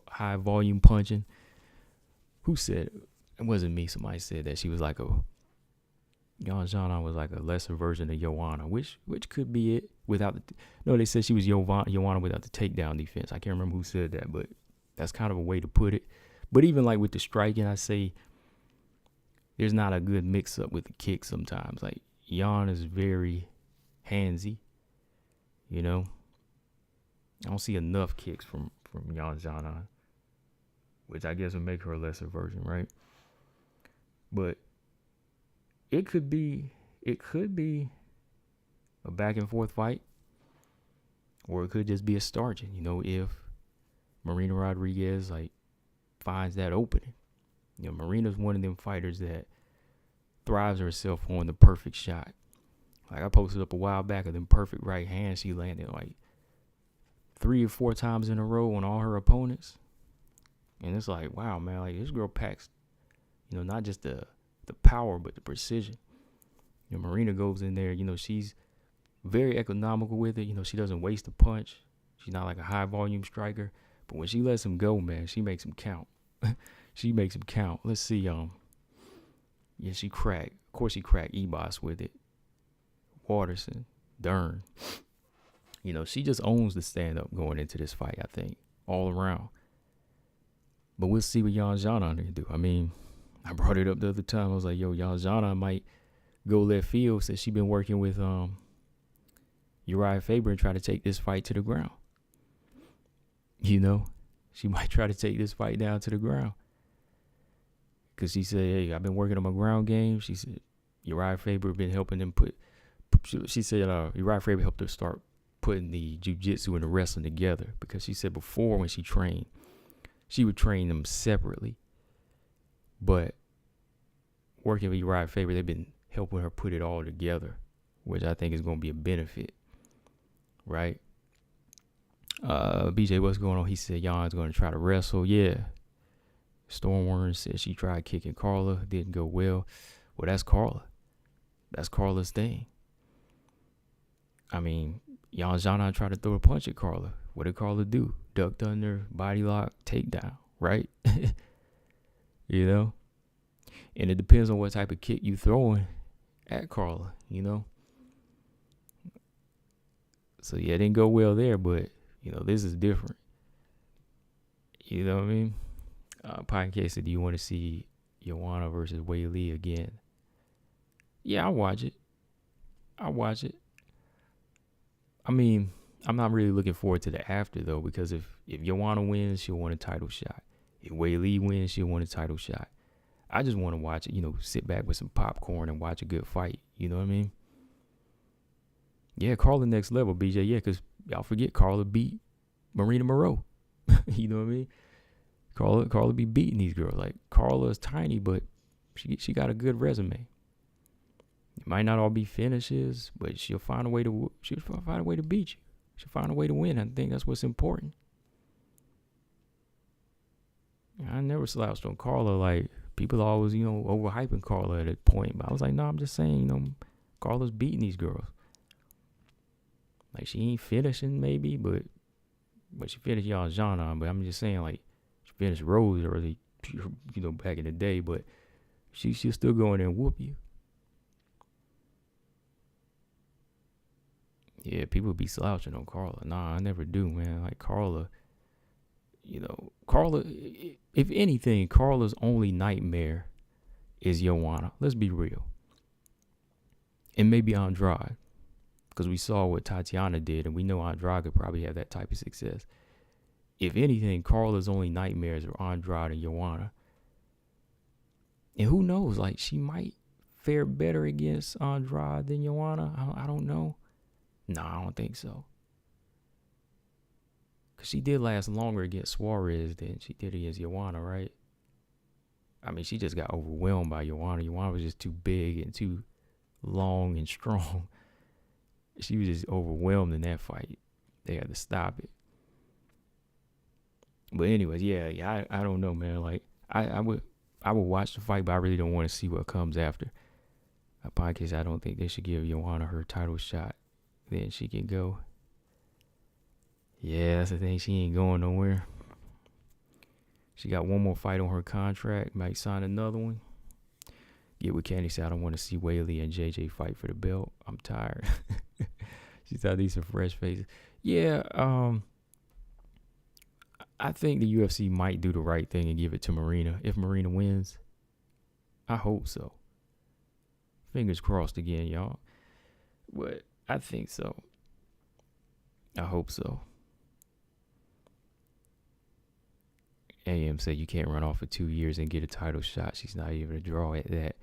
high volume punching. Who said it? Wasn't me. Somebody said that she was like Xiaonan was like a lesser version of Joanna, which could be it without they said she was Joanna without the takedown defense. I can't remember who said that, but that's kind of a way to put it. But even like with the striking, I say there's not a good mix up with the kick sometimes. Like, Jan is very handsy, I don't see enough kicks from Xiaonan, which I guess would make her a lesser version, right? But it could be a back and forth fight, or it could just be a starching, if Marina Rodriguez finds that opening. Marina's one of them fighters that thrives herself on the perfect shot. Like, I posted up a while back of them perfect right hands she landed 3 or 4 times in a row on all her opponents. And it's like, wow, man, this girl packs, not just the power, but the precision. Marina goes in there, she's very economical with it. She doesn't waste a punch. She's not like a high volume striker. But when she lets him go, man, she makes him count. She makes him count. Let's see. Yeah, she cracked. Of course, she cracked Ebos with it. Waterson, Dern. She just owns the stand-up going into this fight, I think, all around. But we'll see what Xiaonan can do. I mean, I brought it up the other time. I was like, Xiaonan might go left field since she's been working with Uriah Faber and try to take this fight to the ground. She might try to take this fight down to the ground. Because she said, hey, I've been working on my ground game. She said Uriah Faber been helping them she said Uriah Faber helped her start putting the jiu-jitsu and the wrestling together. Because she said before when she trained, she would train them separately. But working with Uriah Faber, they've been helping her put it all together, which I think is going to be a benefit, right? BJ, what's going on? He said Jan's going to try to wrestle. Yeah. Stormworm said she tried kicking Carla. Didn't go well. Well, that's Carla. That's Carla's thing. I mean, Xiaonan tried to throw a punch at Carla. What did Carla do? Ducked under, body lock, takedown, right? You know? And it depends on what type of kick you throwing at Carla, you know? So, yeah, it didn't go well there, but, you know, this is different. You know what I mean? Podcast said, do you want to see Joanna versus Wei Li again? Yeah, I'll watch it. I mean, I'm not really looking forward to the after, though, because if Joanna wins, she'll want a title shot. If Wei Li wins, she'll want a title shot. I just want to watch it, you know, sit back with some popcorn and watch a good fight. You know what I mean? Yeah, Carla next level, BJ. Yeah, because y'all forget Carla beat Marina Moroz. You know what I mean? Carla be beating these girls. Like, Carla is tiny, but she got a good resume. It might not all be finishes, but she'll find a way to beat you. She'll find a way to win. I think that's what's important. I never slouched on Carla. Like, people always, you know, overhyping Carla at a point. But I was like, no, I'm just saying, you know, Carla's beating these girls. Like, she ain't finishing maybe, but she finished y'all Xiaonan. But I'm just saying, like, she finished Rose early, you know, back in the day. But she'll still go in there and whoop you. Yeah, people be slouching on Carla. Nah, I never do, man. Like, Carla, you know, if anything, Carla's only nightmare is Joanna. Let's be real. And maybe Andrade, because we saw what Tatiana did, and we know Andrade could probably have that type of success. If anything, Carla's only nightmares are Andrade and Joanna. And who knows, like, she might fare better against Andrade than Joanna. I don't know. No, I don't think so. Because she did last longer against Suarez than she did against Joanna, right? I mean, she just got overwhelmed by Joanna. Joanna was just too big and too long and strong. She was just overwhelmed in that fight. They had to stop it. But anyways, yeah, I don't know, man. Like, I would watch the fight, but I really don't want to see what comes after. A podcast, I don't think they should give Joanna her title shot. Then she can go. Yeah, that's the thing. She ain't going nowhere. She got one more fight on her contract. Might sign another one. Get what Candy said. I don't want to see Whaley and JJ fight for the belt. I'm tired. She thought these are fresh faces. Yeah, I think the UFC might do the right thing and give it to Marina. If Marina wins, I hope so. Fingers crossed again, y'all. But I think so. I hope so. AM said you can't run off for 2 years and get a title shot. She's not even a draw at that.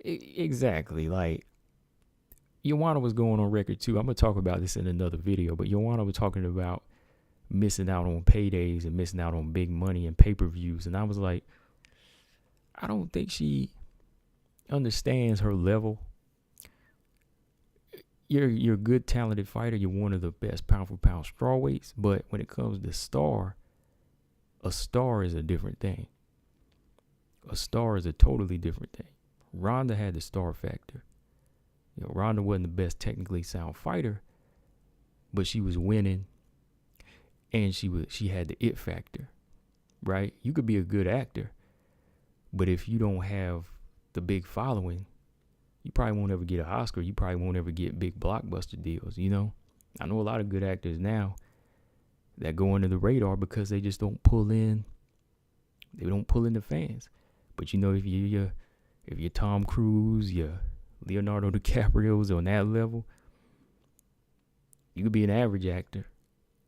Exactly. Like, Joanna was going on record too. I'm going to talk about this in another video, but Joanna was talking about missing out on paydays and missing out on big money and pay-per-views. And I was like, I don't think she understands her level. You're a good, talented fighter. You're one of the best pound-for-pound strawweights. But when it comes to star, a star is a different thing. A star is a totally different thing. Ronda had the star factor. You know, Ronda wasn't the best technically sound fighter, but she was winning, and she had the it factor, right? You could be a good actor, but if you don't have the big following, you probably won't ever get an Oscar. You probably won't ever get big blockbuster deals, you know? I know a lot of good actors now that go under the radar because they just don't pull in. They don't pull in the fans. But, you know, if you're Tom Cruise, you're Leonardo DiCaprio's on that level, you could be an average actor.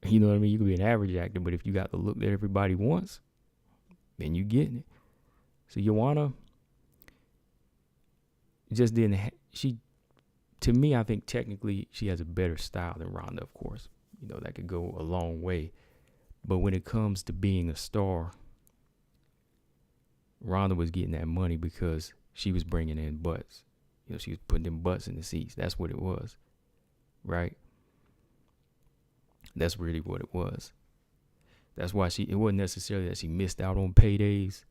You know what I mean? You could be an average actor, but if you got the look that everybody wants, then you getting it. So Joanna just didn't. To me, I think technically she has a better style than Ronda. Of course, you know that could go a long way. But when it comes to being a star, Ronda was getting that money because she was bringing in butts. She was putting them butts in the seats. That's what it was, right? That's really what it was. That's why it wasn't necessarily that she missed out on paydays.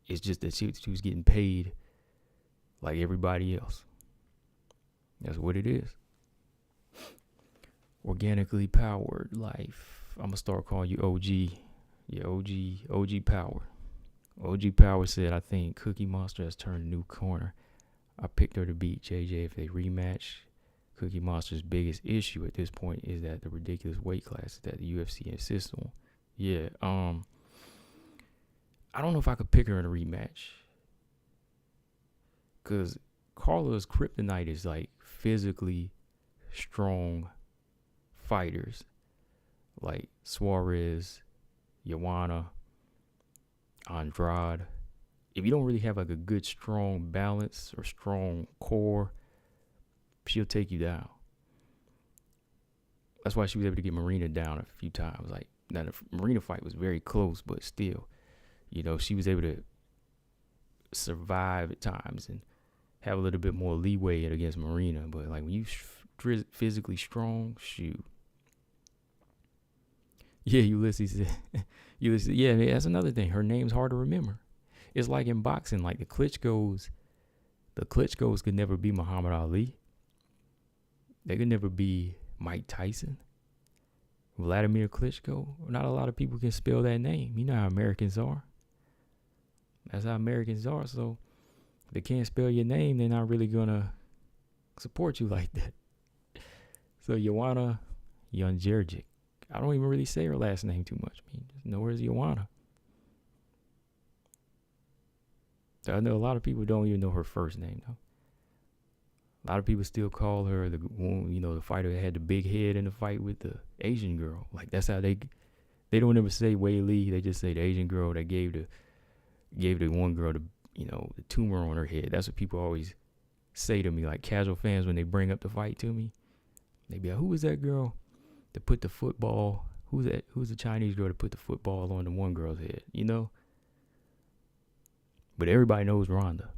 It's just that she was getting paid like everybody else. That's what it is. Organically powered life. I'm going to start calling you OG. Yeah, OG Power. OG Power said, I think Cookie Monster has turned a new corner. I picked her to beat JJ if they rematch. Cookie Monster's biggest issue at this point is that the ridiculous weight classes that the UFC insists on. Yeah, I don't know if I could pick her in a rematch. Because Carla's kryptonite is like physically strong fighters. Like Suarez, Joanna, Andrade. If you don't really have like a good strong balance or strong core, she'll take you down. That's why she was able to get Marina down a few times. Like, now the Marina fight was very close, but still, she was able to survive at times and have a little bit more leeway against Marina. But like when you physically strong, shoot. Yeah, Ulysses said. Ulysses, yeah, that's another thing. Her name's hard to remember. It's like in boxing, like the Klitschko's could never be Muhammad Ali. They could never be Mike Tyson. Vladimir Klitschko. Not a lot of people can spell that name. You know how Americans are. That's how Americans are. So if they can't spell your name, they're not really gonna support you like that. So Joanna Jędrzejczyk. I don't even really say her last name too much. I mean, just know her as Joanna. I know a lot of people don't even know her first name though. A lot of people still call her the fighter that had the big head in the fight with the Asian girl. Like that's how they don't ever say Wei Li. They just say the Asian girl that gave the one girl the tumor on her head. That's what people always say to me, like casual fans when they bring up the fight to me. They be like, who was that girl that put the football? Who's the Chinese girl that put the football on the one girl's head? But everybody knows Ronda.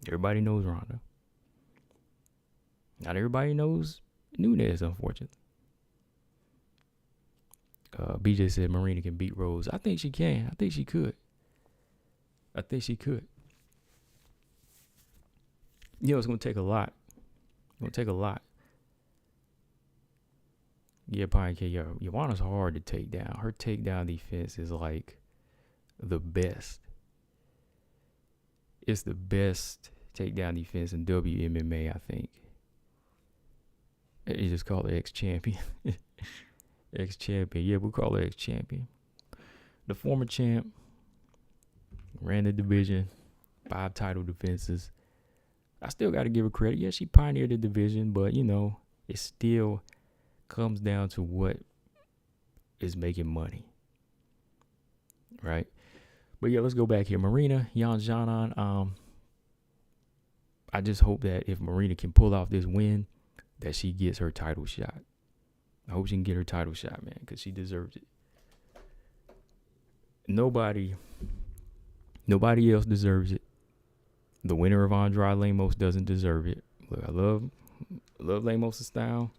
Everybody knows Ronda. Not everybody knows Nunes, unfortunately. BJ said Marina can beat Rose. I think she can. I think she could. It's going to take a lot. Yeah, Pine K. Joanna's hard to take down. Her takedown defense is like the best. It's the best takedown defense in WMMA, I think. You just call her ex-champion. Ex-champion. Yeah, we'll call her ex-champion. The former champ ran the division, 5 title defenses. I still got to give her credit. Yeah, she pioneered the division, but, it still comes down to what is making money. Right? But yeah, let's go back here. Marina, Xiaonan. I just hope that if Marina can pull off this win, that she gets her title shot. I hope she can get her title shot, man, because she deserves it. Nobody else deserves it. The winner of Andrade Lemos doesn't deserve it. Look, I love Lemos' style.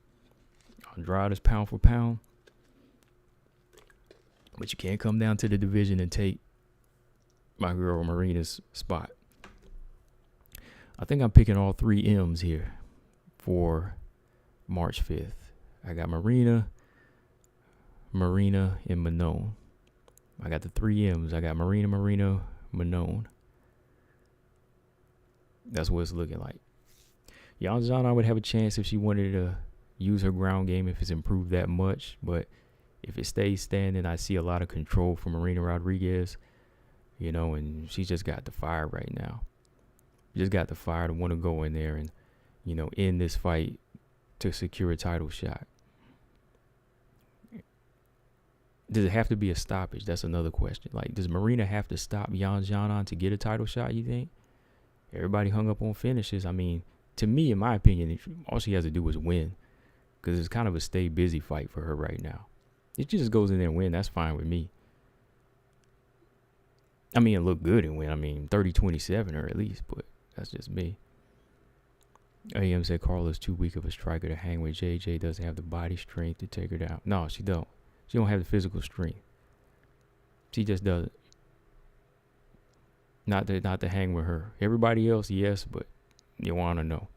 Andrade is pound for pound. But you can't come down to the division and take my girl Marina's spot. I think I'm picking all 3 M's here for March 5th. I got Marina, and Manon. I got the 3 M's. I got Marina, Manon. That's what it's looking like. Xiaonan would have a chance if she wanted to use her ground game, if it's improved that much. But if it stays standing, I see a lot of control from Marina Rodriguez. And she's just got the fire right now. Just got the fire to want to go in there and, end this fight to secure a title shot. Does it have to be a stoppage? That's another question. Like, does Marina have to stop Xiaonan to get a title shot, you think? Everybody hung up on finishes. I mean, to me, in my opinion, all she has to do is win. Because it's kind of a stay busy fight for her right now. If she just goes in there and win, that's fine with me. I mean, it looked good and win. I mean, 30-27 or at least, but that's just me. AM said Carla's too weak of a striker to hang with. JJ doesn't have the body strength to take her down. No, she don't. She don't have the physical strength. She just doesn't. Not to hang with her. Everybody else, yes, but Xiaonan, no.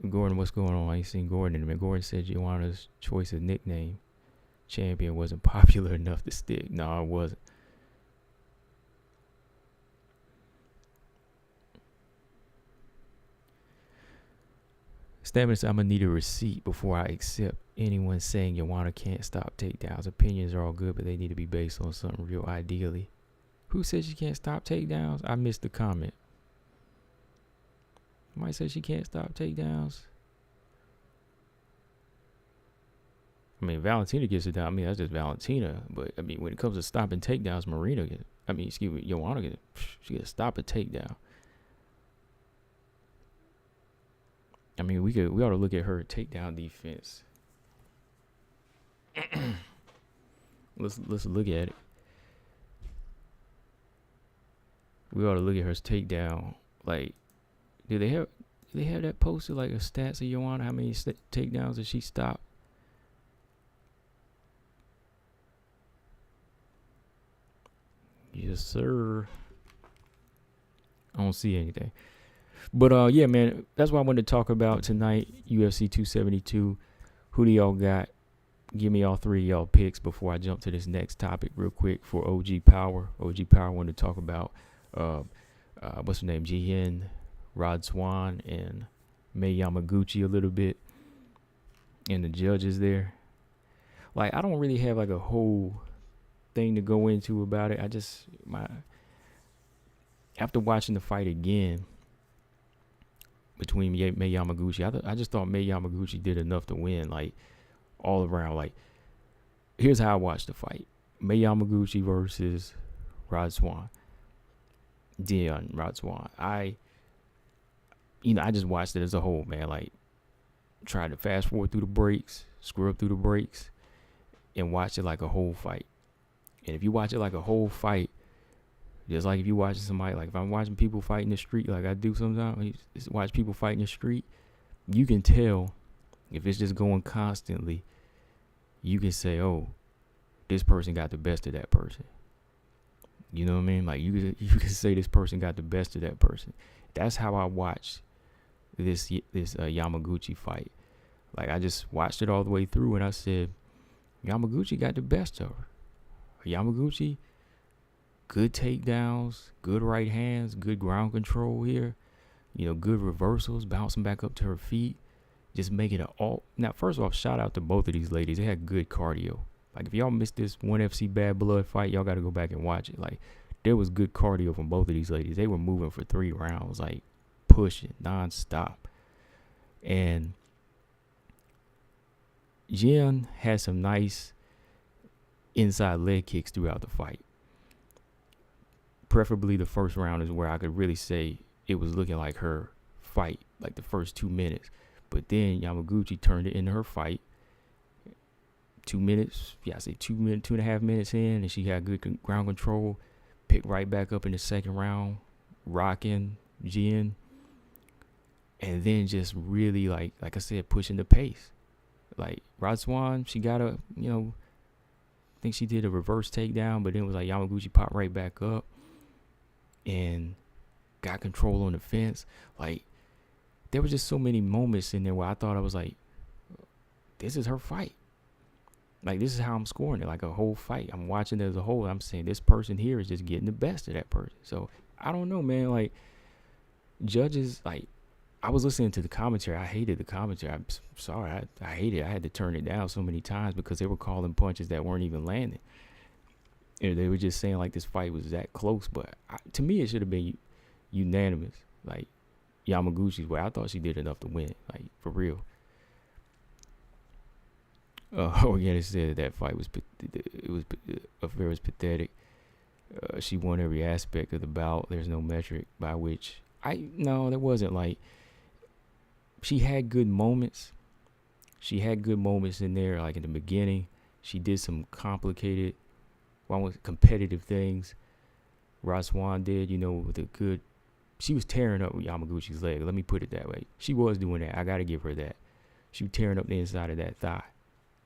Gordon, what's going on? I ain't seen Gordon in a minute. Gordon said Xiaonan's choice of nickname champion wasn't popular enough to stick. No, it wasn't. Stamina said, I'm going to need a receipt before I accept anyone saying Xiaonan can't stop takedowns. Opinions are all good, but they need to be based on something real, ideally. Who said she can't stop takedowns? I missed the comment. Somebody said she can't stop takedowns. I mean, Valentina gets it down. I mean, that's just Valentina. But, I mean, when it comes to stopping takedowns, Xiaonan she can stop a takedown. I mean, we ought to look at her takedown defense. Let's look at it. We ought to look at her takedown. Like, do they have that posted, like a stats of Xiaonan? How many takedowns did she stop? Yes, sir. I don't see anything. But yeah, man, that's what I wanted to talk about tonight. UFC 272. Who do y'all got? Give me all three of y'all picks before I jump to this next topic real quick for OG Power. OG Power wanted to talk about what's her name? Jihin, Rod Swan, and Mei Yamaguchi a little bit. And the judges there. Like, I don't really have like a whole thing to go into about it. After watching the fight again between Mei Yamaguchi, I just thought Mei Yamaguchi did enough to win, like, all around. Like, here's how I watched the fight. Mei Yamaguchi versus Rod Swan. Rod Swan. I just watched it as a whole, man. Like, tried to fast forward through the breaks, screw up through the breaks, and watch it like a whole fight. And if you watch it like a whole fight, just like if you watching somebody, like if I'm watching people fight in the street, like I do sometimes, watch people fight in the street, you can tell if it's just going constantly. You can say, oh, this person got the best of that person. You know what I mean? Like you can say this person got the best of that person. That's how I watched this Yamaguchi fight. Like I just watched it all the way through, and I said, Yamaguchi got the best of her. Yamaguchi, good takedowns, good right hands, good ground control here. Good reversals, bouncing back up to her feet, just making it all. Now, first off, shout out to both of these ladies. They had good cardio. Like, if y'all missed this ONE FC Bad Blood fight, y'all got to go back and watch it. Like, there was good cardio from both of these ladies. They were moving for 3 rounds, like, pushing nonstop. And Jin had some nice inside leg kicks throughout the fight. Preferably the first round is where I could really say it was looking like her fight, like the first 2 minutes. But then Yamaguchi turned it into her fight. 2 minutes, 2.5 minutes in, and she had good ground control. Picked right back up in the second round, rocking Jin. And then just really, like I said, pushing the pace. Like Rod Swan, she got I think she did a reverse takedown, but then it was like Yamaguchi popped right back up and got control on the fence. Like, there was just so many moments in there where I thought, I was like, this is her fight. Like, this is how I'm scoring it, like a whole fight. I'm watching it as a whole. I'm saying this person here is just getting the best of that person. So, I don't know, man. Like, judges, like, I was listening to the commentary. I hated the commentary. I'm sorry. I hated it. I had to turn it down so many times because they were calling punches that weren't even landing. And they were just saying, like, this fight was that close. But to me, it should have been unanimous. Like, Yamaguchi's way. I thought she did enough to win. Like, for real. Organic said that fight was pathetic. She won every aspect of the bout. There's no metric by which there wasn't. Like, she had good moments. She had good moments in there, like in the beginning. She did some competitive things. Raswan did, with a good. She was tearing up Yamaguchi's leg. Let me put it that way. She was doing that. I got to give her that. She was tearing up the inside of that thigh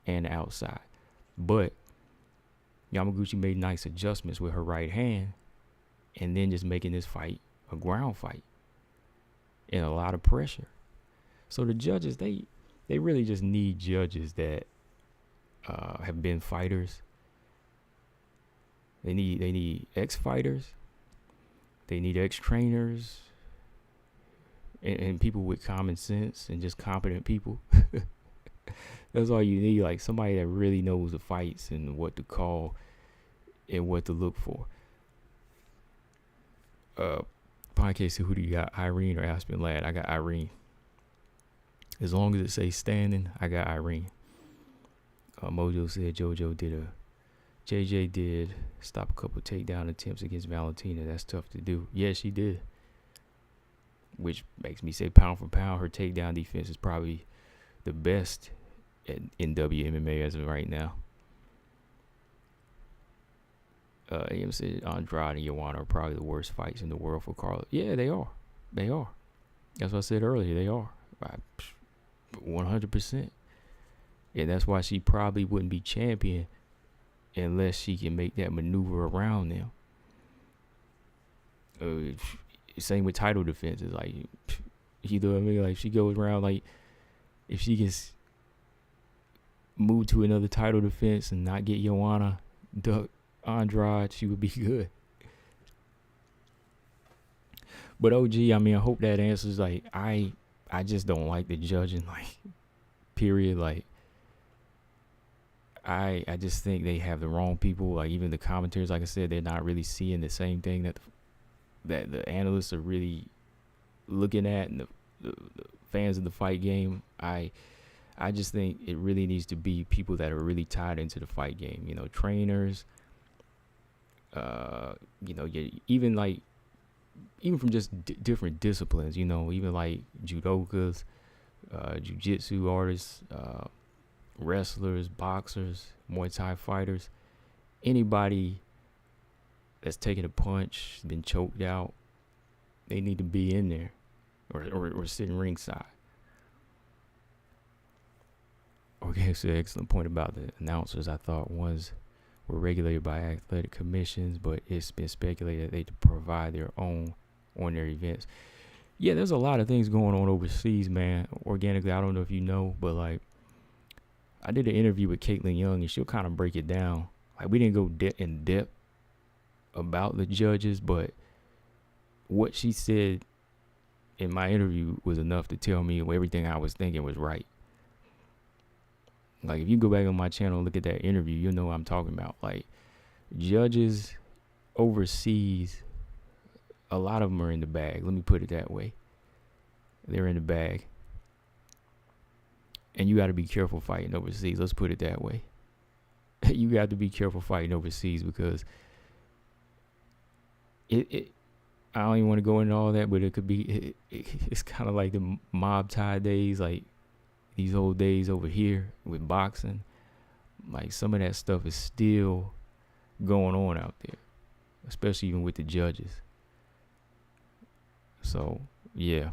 and the outside. But Yamaguchi made nice adjustments with her right hand and then just making this fight a ground fight and a lot of pressure. So the judges, they really just need judges that have been fighters. They need ex-fighters. They need ex-trainers and people with common sense and just competent people. That's all you need, like somebody that really knows the fights and what to call and what to look for. Podcast, who do you got, Irene or Aspen Ladd? I got Irene. As long as it says standing, I got Irene. Mojo said JJ did stop a couple takedown attempts against Valentina. That's tough to do. Yeah, she did. Which makes me say pound for pound, her takedown defense is probably the best in WMMA as of right now. AM said Andrade and Xiaonan are probably the worst fights in the world for Carla. Yeah, they are. They are. That's what I said earlier. They are. 100%. And that's why she probably wouldn't be champion unless she can make that maneuver around them. Same with title defenses. Like, you know what I mean? Like, she goes around, like, if she can move to another title defense and not get Xiaonan, duck Andrade, she would be good. But OG, I mean, I hope that answers. Like, I just don't like the judging, like, period. Like, I just think they have the wrong people. Like, even the commentators, like I said, they're not really seeing the same thing that the analysts are really looking at, and the fans of the fight game. I just think it really needs to be people that are really tied into the fight game. Trainers. Even from just different disciplines. Even like judokas, jiu-jitsu artists, wrestlers, boxers, Muay Thai fighters, anybody that's taken a punch, been choked out, they need to be in there or sitting ringside. Okay, so excellent point about the announcers. I thought ones were regulated by athletic commissions, but it's been speculated that they provide their own on their events. Yeah, there's a lot of things going on overseas, man. Organically, I don't know if you know, but like, I did an interview with Caitlin Young, and she'll kind of break it down. Like, we didn't go in depth about the judges, but what she said in my interview was enough to tell me everything I was thinking was right. Like, if you go back on my channel and look at that interview, you'll know what I'm talking about. Like, judges overseas, a lot of them are in the bag. Let me put it that way. They're in the bag. And you got to be careful fighting overseas. Let's put it that way. You got to be careful fighting overseas because I don't even want to go into all that, but it could be, it's kind of like the mob tie days, like these old days over here with boxing. Like, some of that stuff is still going on out there, especially even with the judges. So, yeah.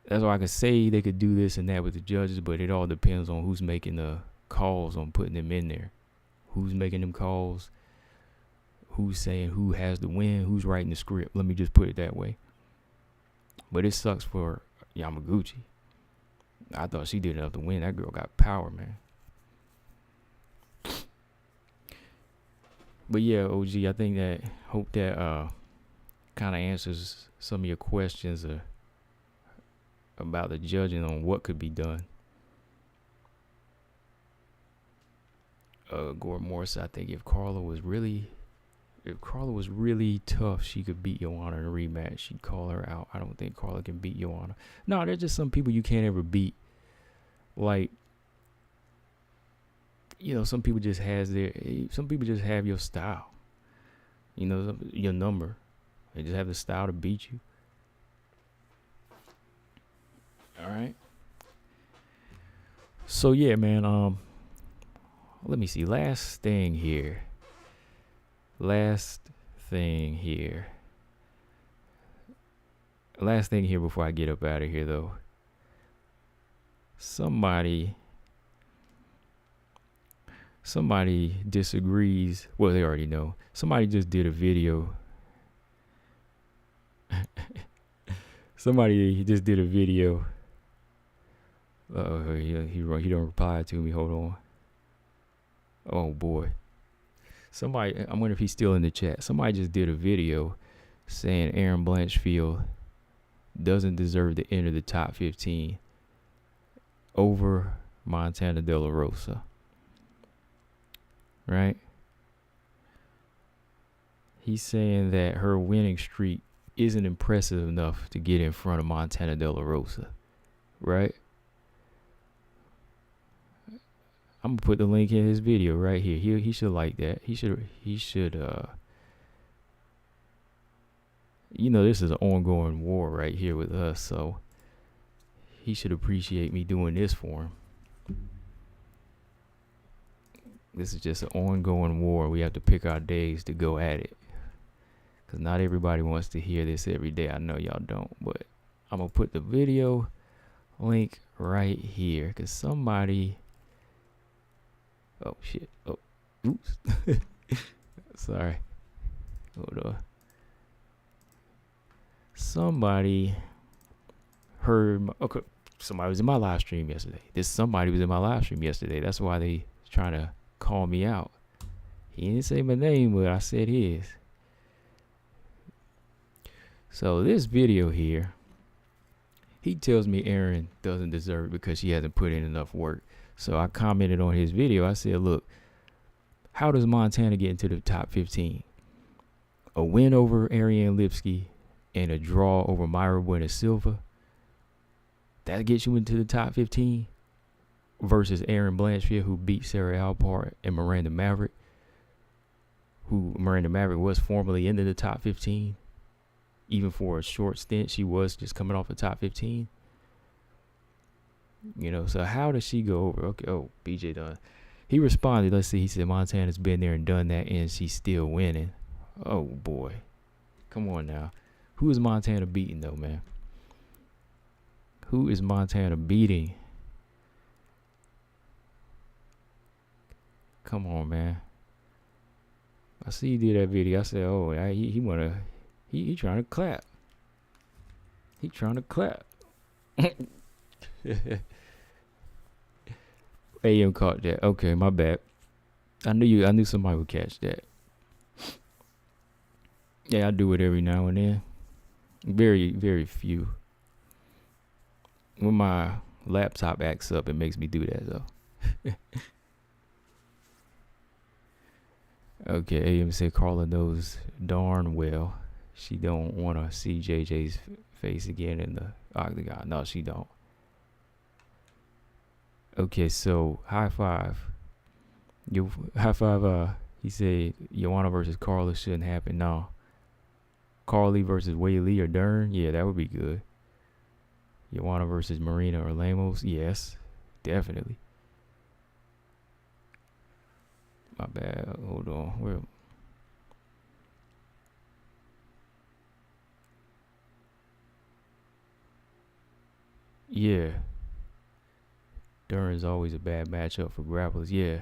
That's why I could say they could do this and that with the judges, but it all depends on who's making the calls on putting them in there. Who's making them calls? Who's saying who has the win? Who's writing the script? Let me just put it that way. But it sucks for Yamaguchi. I thought she did enough to win. That girl got power, man. But yeah, OG, I think that, hope that kind of answers some of your questions about the judging on what could be done. Gordon Morris, I think if Carla was really tough, she could beat Xiaonan in a rematch. She'd call her out. I don't think Carla can beat Xiaonan. No, there's just some people you can't ever beat. Like, some people just have your style. Your number. They just have the style to beat you. All right. So yeah, man. let me see. Last thing here. Last thing here before I get up out of here, though. Somebody disagrees. Well, they already know. Somebody just did a video. Somebody just did a video. He don't reply to me. Hold on. Oh boy. Somebody, I wonder if he's still in the chat. Somebody just did a video saying Aaron Blanchfield doesn't deserve to enter the top 15 over Montana De La Rosa. Right? He's saying that her winning streak isn't impressive enough to get in front of Montana De La Rosa. Right? I'm gonna put the link in his video right here. He should like that. He should this is an ongoing war right here with us, so he should appreciate me doing this for him. This is just an ongoing war. We have to pick our days to go at it. Because not everybody wants to hear this every day. I know y'all don't. But I'm going to put the video link right here. Because somebody... Oh, shit. Oh, oops. Sorry. Hold on. Somebody heard... Okay. Somebody was in my live stream yesterday. Somebody was in my live stream yesterday. That's why they trying to call me out. He didn't say my name, but I said his. So this video here, he tells me Aaron doesn't deserve it because she hasn't put in enough work. So I commented on his video. I said, look, how does Montana get into the top 15? A win over Ariane Lipsky and a draw over Mayra Buena Silva. That gets you into the top 15 versus Aaron Blanchfield, who beat Sarah Alpart, and Miranda Maverick, who Miranda Maverick was formerly into the top 15. Even for a short stint, she was just coming off the top 15. So how does she go over? Okay, BJ Dunn. He responded, let's see, he said Montana's been there and done that, and she's still winning. Oh, boy. Come on now. Who is Montana beating, though, man? Who is Montana beating? Come on, man. I see you did that video. I said, oh, he trying to clap. He trying to clap. AM caught that. Okay, my bad. I knew somebody would catch that. Yeah, I do it every now and then. Very, very few. When my laptop acts up, it makes me do that, though. Okay, AM said Carla knows darn well she don't want to see JJ's face again in the octagon. No, she don't. Okay, so high five. He said Joanna versus Carla shouldn't happen. No. Carly versus Whaley or Dern? Yeah, that would be good. Joanna versus Marina or Lemos? Yes, definitely. My bad. Hold on. Yeah. Dern is always a bad matchup for grapplers. Yeah.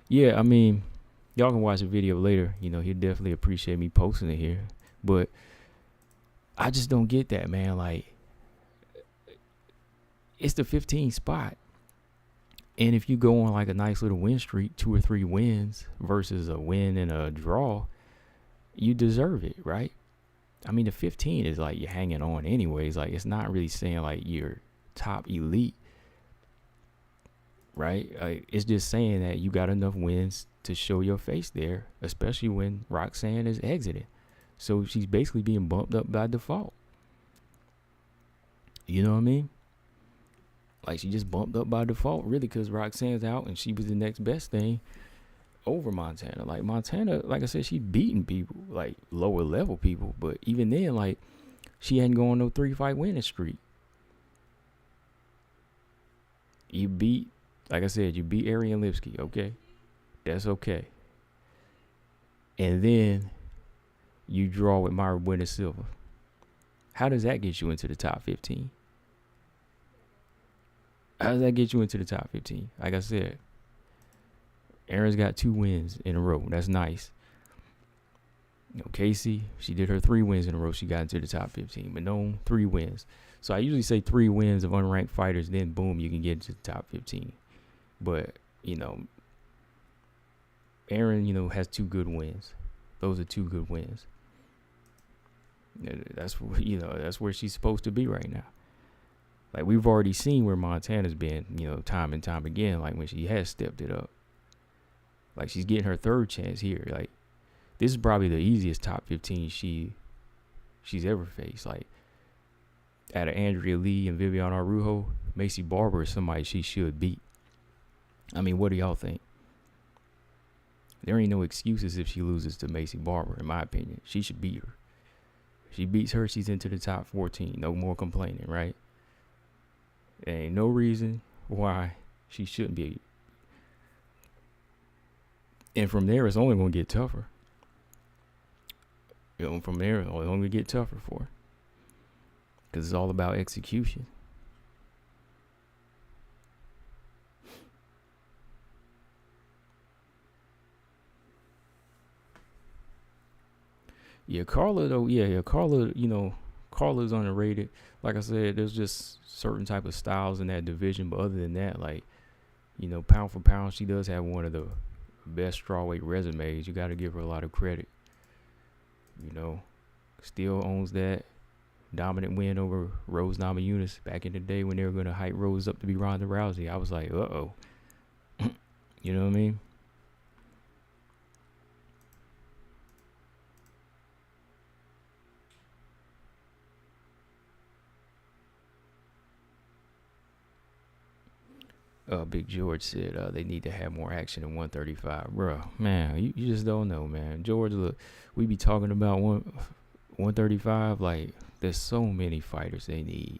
Yeah, I mean, y'all can watch the video later. He'll definitely appreciate me posting it here. But I just don't get that, man. Like, it's the 15th spot. And if you go on like a nice little win streak, 2 or 3 wins versus a win and a draw, you deserve it, right? I mean, the 15 is like you're hanging on anyways. Like, it's not really saying like you're top elite, right? It's just saying that you got enough wins to show your face there, especially when Roxanne is exiting. So she's basically being bumped up by default. You know what I mean? Like, she just bumped up by default, really, because Roxanne's out and she was the next best thing over Montana. Like, Montana, like I said, she beating people, like lower level people, but even then, like, she hadn't gone no 3-fight winning streak. You beat, like I said, you beat Ariane Lipsky. Okay, that's okay. And then you draw with Myra Bueno Silva. How does that get you into the top 15? How does that get you into the top 15? Like I said, Aaron's got 2 wins in a row. That's nice. You know, Casey, she did her 3 wins in a row. She got into the top 15. Manon, 3 wins. So I usually say 3 wins of unranked fighters, then boom, you can get into the top 15. But, Aaron, has 2 good wins. Those are 2 good wins. That's that's where she's supposed to be right now. Like, we've already seen where Montana's been, time and time again, like when she has stepped it up. Like, she's getting her 3rd chance here. Like, this is probably the easiest top 15 she's ever faced. Like, out of Andrea Lee and Viviane Araújo, Macy Barber is somebody she should beat. I mean, what do y'all think? There ain't no excuses if she loses to Macy Barber, in my opinion. She should beat her. If she beats her, she's into the top 14. No more complaining, right? There ain't no reason why she shouldn't be. And from there, it's only going to get tougher. From there, it's only going to get tougher for her. Because it's all about execution. Yeah, Carla, though, Carla, Carla's underrated. Like I said, there's just certain type of styles in that division. But other than that, like, pound for pound, she does have one of the best strawweight resumes. You got to give her a lot of credit. Still owns that dominant win over Rose Namajunas back in the day when they were going to hype Rose up to be Ronda Rousey. I was like, uh-oh. You know what I mean? Big George said they need to have more action in 135. Bro, man, you just don't know, man. George, look, we be talking about 135. Like, there's so many fighters they need.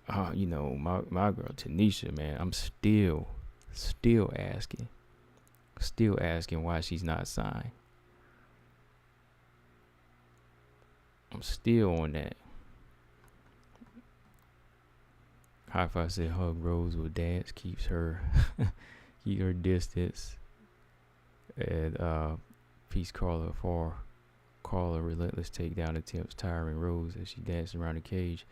My girl Tanisha, man, I'm still asking why she's not signed. I'm still on that. High Five said hug Rose with dance, keep her distance. And Peace Carla for Carla relentless takedown attempts tiring Rose as she danced around the cage.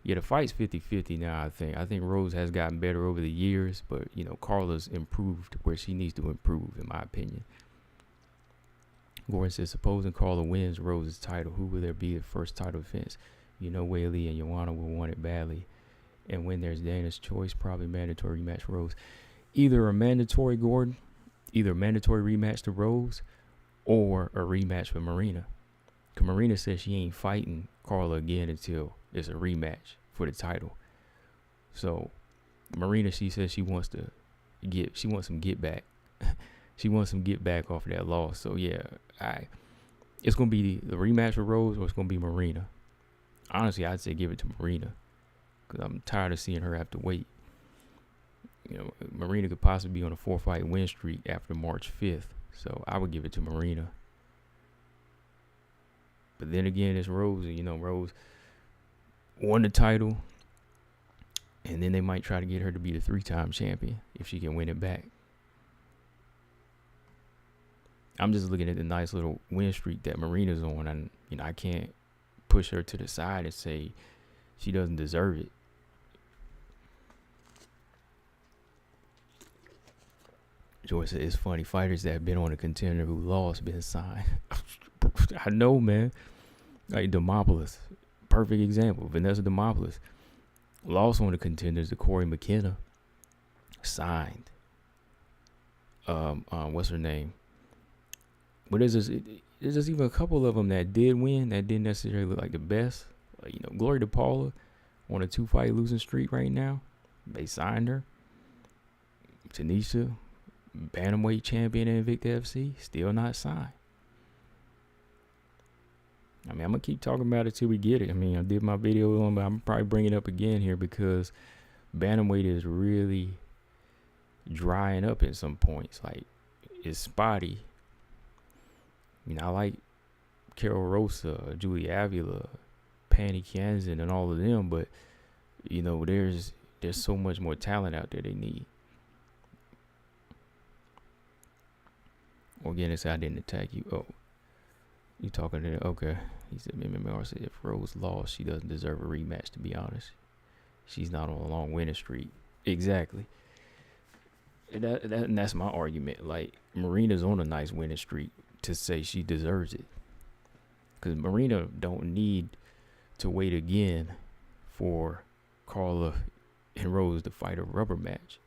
Yeah, the fight's 50-50 now, I think. I think Rose has gotten better over the years, but Carla's improved where she needs to improve, in my opinion. Gordon says, supposing Carla wins Rose's title, who will there be the first title defense? Whaley and Joanna will want it badly. And when there's Dana's choice, probably mandatory rematch for Rose. Either a mandatory rematch to Rose or a rematch with Marina. Because Marina says she ain't fighting Carla again until it's a rematch for the title. So Marina, she says she wants some get back. She wants some get back off of that loss. So yeah, it's gonna be the rematch with Rose or it's gonna be Marina. Honestly, I'd say give it to Marina. Because I'm tired of seeing her have to wait. Marina could possibly be on a 4-fight win streak after March 5th. So I would give it to Marina. But then again, it's Rose. Rose won the title. And then they might try to get her to be the 3-time champion if she can win it back. I'm just looking at the nice little win streak that Marina's on. And, I can't push her to the side and say she doesn't deserve it. George said, it's funny. Fighters that have been on a contender who lost been signed. I know, man. Like Demopoulos. Perfect example. Vanessa Demopoulos. Lost on the contenders to Corey McKenna. Signed. What's her name? But there's just even a couple of them that did win that didn't necessarily look like the best. Like, Gloria DePaula on a 2-fight losing streak right now. They signed her. Tanisha, bantamweight champion in Invicta FC, still not signed. I'm going to keep talking about it till we get it. I did my video on, but I'm probably bringing it up again here because bantamweight is really drying up at some points. Like, it's spotty. I like Carol Rosa, Julie Avila, Panny Kianzan, and all of them, but there's so much more talent out there they need. Organic, I didn't attack you. Oh, you talking to that? Okay. He said, MMR said, if Rose lost, she doesn't deserve a rematch, to be honest. She's not on a long winning streak. Exactly. And that's my argument. Like, Marina's on a nice winning streak to say she deserves it. Because Marina don't need to wait again for Carla and Rose to fight a rubber match.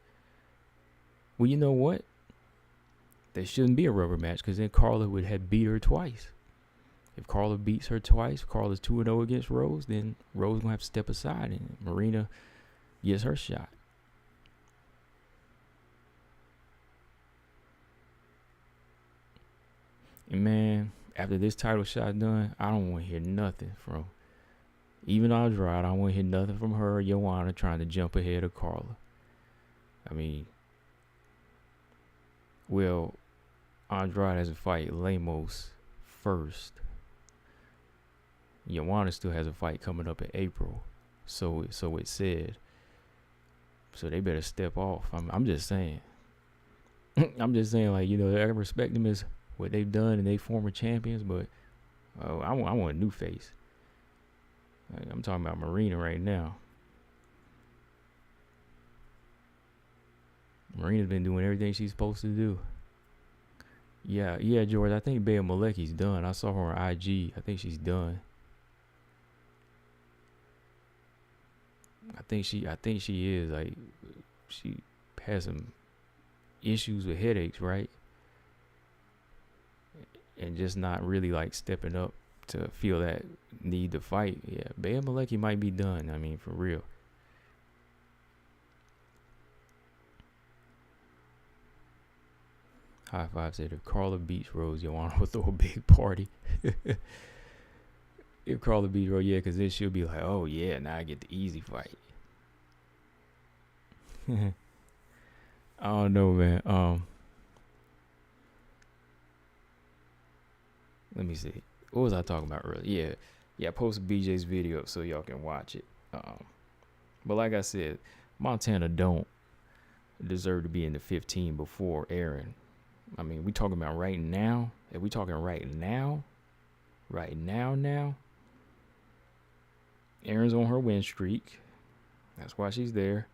Well, you know what? There shouldn't be a rubber match, because then Carla would have beat her twice. If Carla beats her twice, Carla's 2-0 against Rose, then Rose going to have to step aside and Marina gets her shot. And man, after this title shot done, I don't want to hear nothing from even Andrade. I don't want to hear nothing from her or Joanna trying to jump ahead of Carla. I mean, well, Andrade has to fight Lemos first. Joanna still has a fight coming up in April, so it said. So they better step off. I'm just saying. I'm just saying, like, I respect them as what they've done and they former champions, but I want a new face. Like, I'm talking about Marina right now. Marina's been doing everything she's supposed to do. Yeah, George. I think Bea Maleki's done. I saw her on IG. I think she's done. I think she is. Like, she has some issues with headaches, right? And just not really like stepping up to feel that need to fight. Yeah, Bea Maleki might be done. I mean, for real. High Five said, if Carla beats Rose, Joanna will throw a big party. If Carla beats Rose, yeah, because then she'll be like, oh, yeah, now I get the easy fight. I don't know, man. Let me see. What was I talking about earlier? Yeah, I posted BJ's video up so y'all can watch it. But like I said, Montana don't deserve to be in the 15 before Aaron. I mean, we talking about right now. If we talking right now, Aaron's on her win streak. That's why she's there.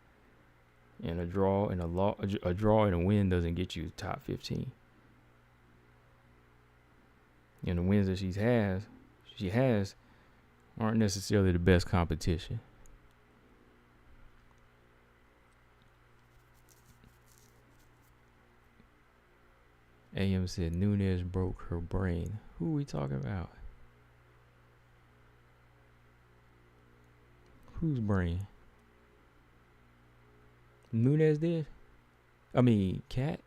And a draw and a win doesn't get you top 15. And the wins that she has aren't necessarily the best competition. AM said Nunes broke her brain. Who are we talking about? Whose brain? Nunes did? I mean, Cat?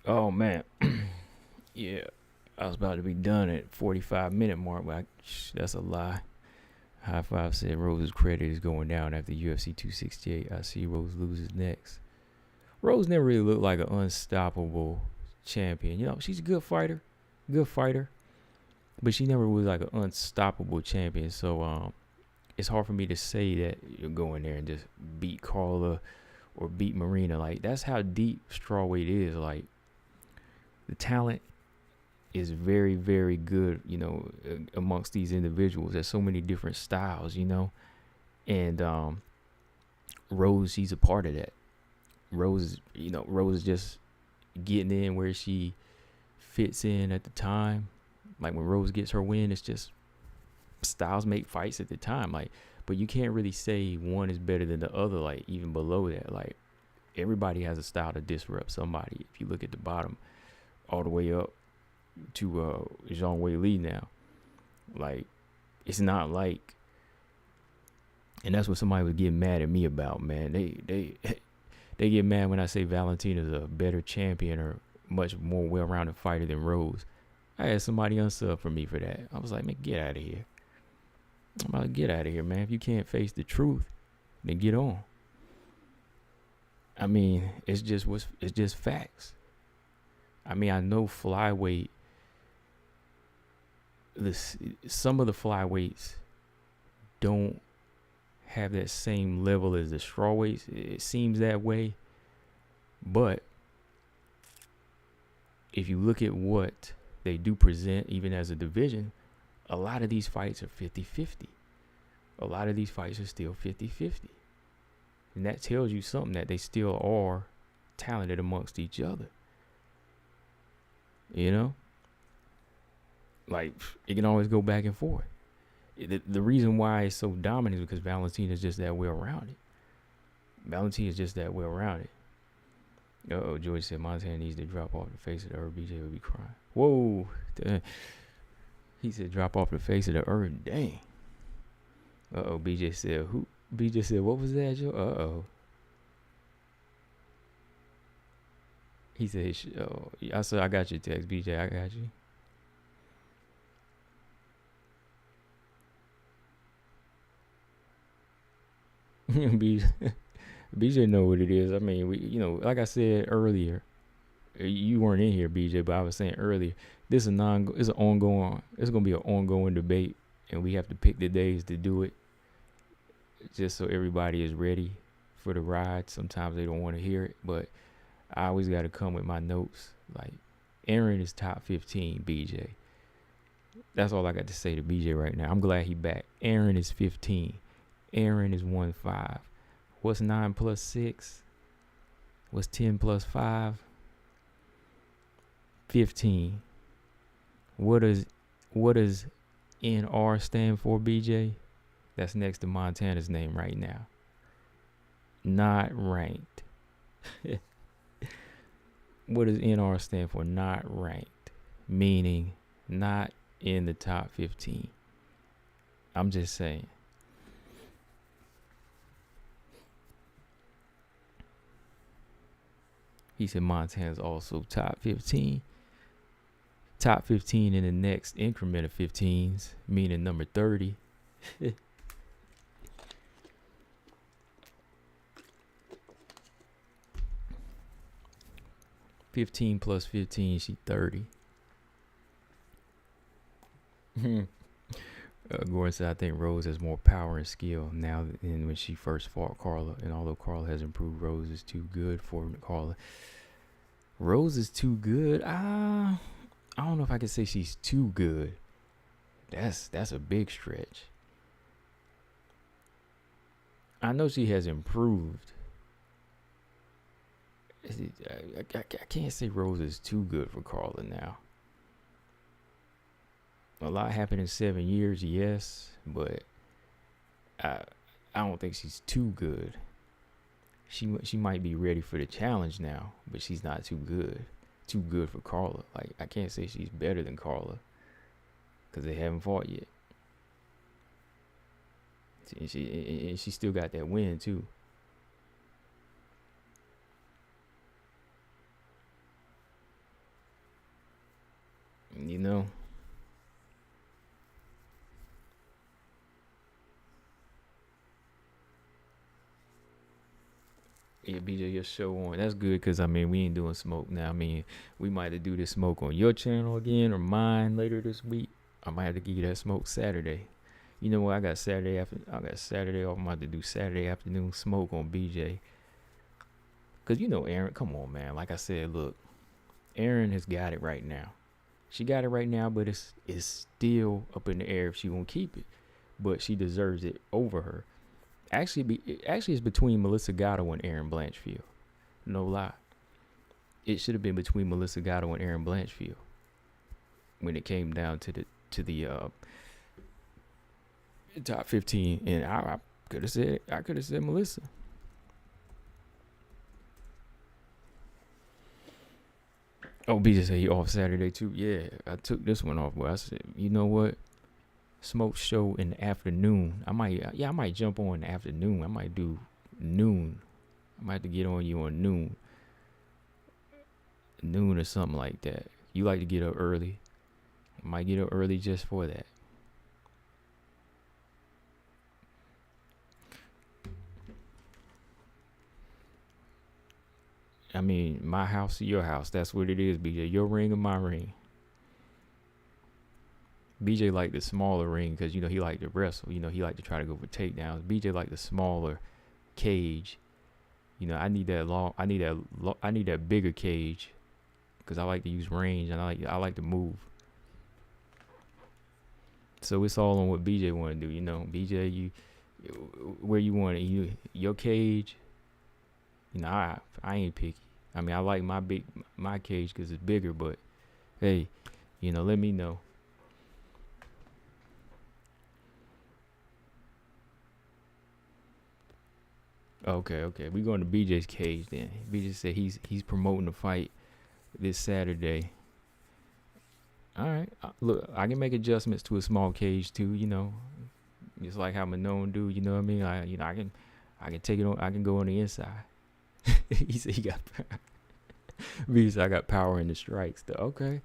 Oh, man. Yeah. I was about to be done at 45-minute mark, but that's a lie. High Five said Rose's credit is going down after UFC 268. I see Rose loses next. Rose never really looked like an unstoppable champion. She's a good fighter. But she never was like an unstoppable champion. So it's hard for me to say that you'll go in there and just beat Carla or beat Marina. Like, that's how deep strawweight is. Like, the talent is very, very good, amongst these individuals. There's so many different styles, and Rose, she's a part of that. Rose is just getting in where she fits in at the time. Like, when Rose gets her win, it's just styles make fights at the time. Like, but you can't really say one is better than the other. Like, even below that, like, everybody has a style to disrupt somebody. If you look at the bottom all the way up to Zhang Wei Li now. Like, it's not like, and that's what somebody was getting mad at me about, man. They get mad when I say Valentina's a better champion or much more well-rounded fighter than Rose. I had somebody unsub for me for that. I was like, man, get out of here. I'm about to get out of here, man. If you can't face the truth, then get on. I mean, it's just facts. I mean, I know flyweight. Some of the flyweights don't have that same level as the strawweights. It seems that way. But if you look at what they do present, even as a division, a lot of these fights are 50-50. A lot of these fights are still 50-50. And that tells you something, that they still are talented amongst each other. You know? Like, it can always go back and forth. The reason why it's so dominant is because Valentina is just that well-rounded. Valentina is just that well-rounded. George said Montana needs to drop off the face of the earth. BJ will be crying. Whoa. He said drop off the face of the earth. Dang. BJ said who? BJ said what was that, Joe? He said, I said I got your text, BJ. I got you. BJ know what it is. I mean, like I said earlier, you weren't in here, BJ, but I was saying earlier, it's gonna be an ongoing debate, and we have to pick the days to do it, just so everybody is ready for the ride. Sometimes they don't want to hear it, but I always got to come with my notes. Like, Aaron is top 15, BJ. That's all I got to say to BJ right now. I'm glad he back. Aaron is 15. Aaron is 1-5. What's 9 plus 6? What's 10 plus 5? 15. What does NR stand for, BJ? That's next to Montana's name right now. Not ranked. What does NR stand for? Not ranked. Meaning not in the top 15. I'm just saying. He said Montana's also top 15. Top 15 in the next increment of 15s, meaning number 30. 15 plus 15, she 30. Gordon said, I think Rose has more power and skill now than when she first fought Carla. And although Carla has improved, Rose is too good for Carla. Rose is too good. I don't know if I can say she's too good. That's a big stretch. I know she has improved. I can't say Rose is too good for Carla now. A lot happened in 7 years, yes, but I don't think she's too good. She might be ready for the challenge now, but she's not too good. Too good for Carla. Like, I can't say she's better than Carla because they haven't fought yet. And she still got that win too. You know. Yeah, BJ, your show on. That's good because, I mean, we ain't doing smoke now. I mean, we might have to do this smoke on your channel again or mine later this week. I might have to give you that smoke Saturday. You know what? I got Saturday off. I'm about to do Saturday afternoon smoke on BJ. Because, you know, Aaron, come on, man. Like I said, look, Aaron has got it right now. She got it right now, but it's still up in the air if she won't keep it. But she deserves it over her. Actually, it's between Melissa Gatto and Erin Blanchfield. No lie. It should have been between Melissa Gatto and Erin Blanchfield when it came down to the top 15. And I could have said Melissa. Oh, BJ said he off Saturday too. Yeah, I took this one off, but I said, you know what? Smoke show in the afternoon. I might jump on in the afternoon. I might do noon. I might have to get on you on noon or something like that. You like to get up early. I might get up early just for that. I mean, my house to your house. That's what it is, BJ. Your ring or my ring. BJ like the smaller ring because he like to wrestle. He like to try to go for takedowns. BJ like the smaller cage. I need that long. I need that bigger cage because I like to use range and I like to move. So it's all on what BJ want to do. BJ, you where you want it. Your cage. I ain't picky. I mean, I like my cage because it's bigger. But hey, let me know. Okay. We going to BJ's cage then. BJ said he's promoting the fight this Saturday. All right. Look, I can make adjustments to a small cage too. Just like how Manon do. You know what I mean? I can take it on. I can go on the inside. He said he got. BJ said I got power in the strikes. Okay.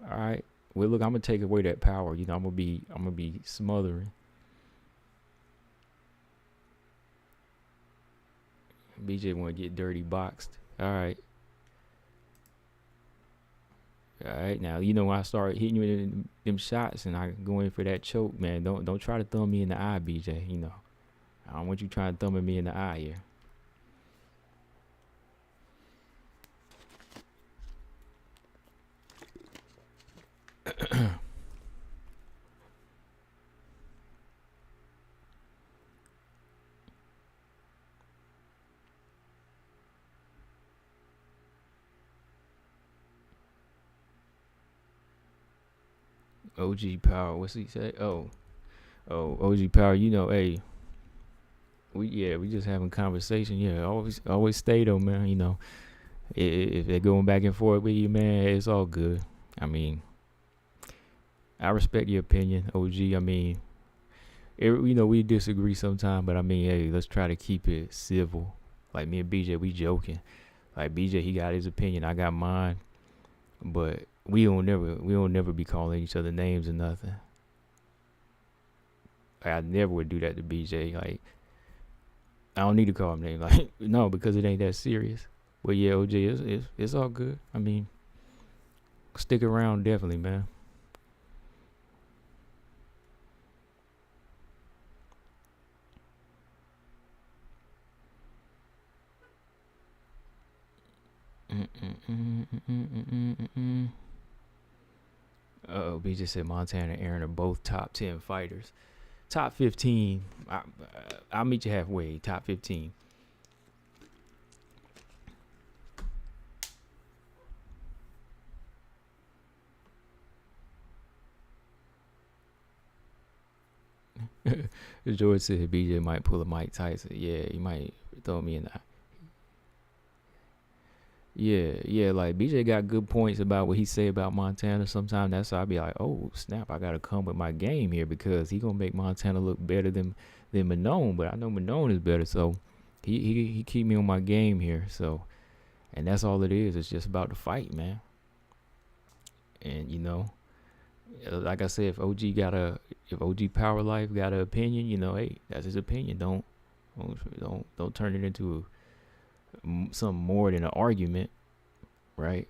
All right. Well, look, I'm gonna take away that power. I'm gonna be smothering. BJ want to get dirty boxed. All right. Now when I start hitting you with them shots and I go in for that choke, man. Don't try to thumb me in the eye, BJ. I don't want you trying to thumb me in the eye here. OG Power, what's he say? Oh, OG Power. Hey, we just having conversation. Yeah, always stay though, man. If they're going back and forth with you, man, it's all good. I mean, I respect your opinion, OG. I mean, we disagree sometimes, but I mean, hey, let's try to keep it civil. Like me and BJ, we joking. Like BJ, he got his opinion, I got mine, but we don't never be calling each other names or nothing. Like, I never would do that to BJ. Like, I don't need to call him names. Like, no, because it ain't that serious. But yeah, OJ, it's all good. I mean, stick around definitely, man. BJ said Montana and Aaron are both top 10 fighters. Top 15. I'll meet you halfway. Top 15. George said BJ might pull a Mike Tyson. Yeah, he might throw me in the. Yeah, like BJ got good points about what he say about Montana. Sometimes that's why I be like, oh snap, I gotta come with my game here because he gonna make Montana look better than Manon. But I know Manon is better, so he keep me on my game here. So, and that's all it is. It's just about the fight, man. And like I said, if OG Power Life got an opinion, hey, that's his opinion. Don't turn it into something more than an argument, right?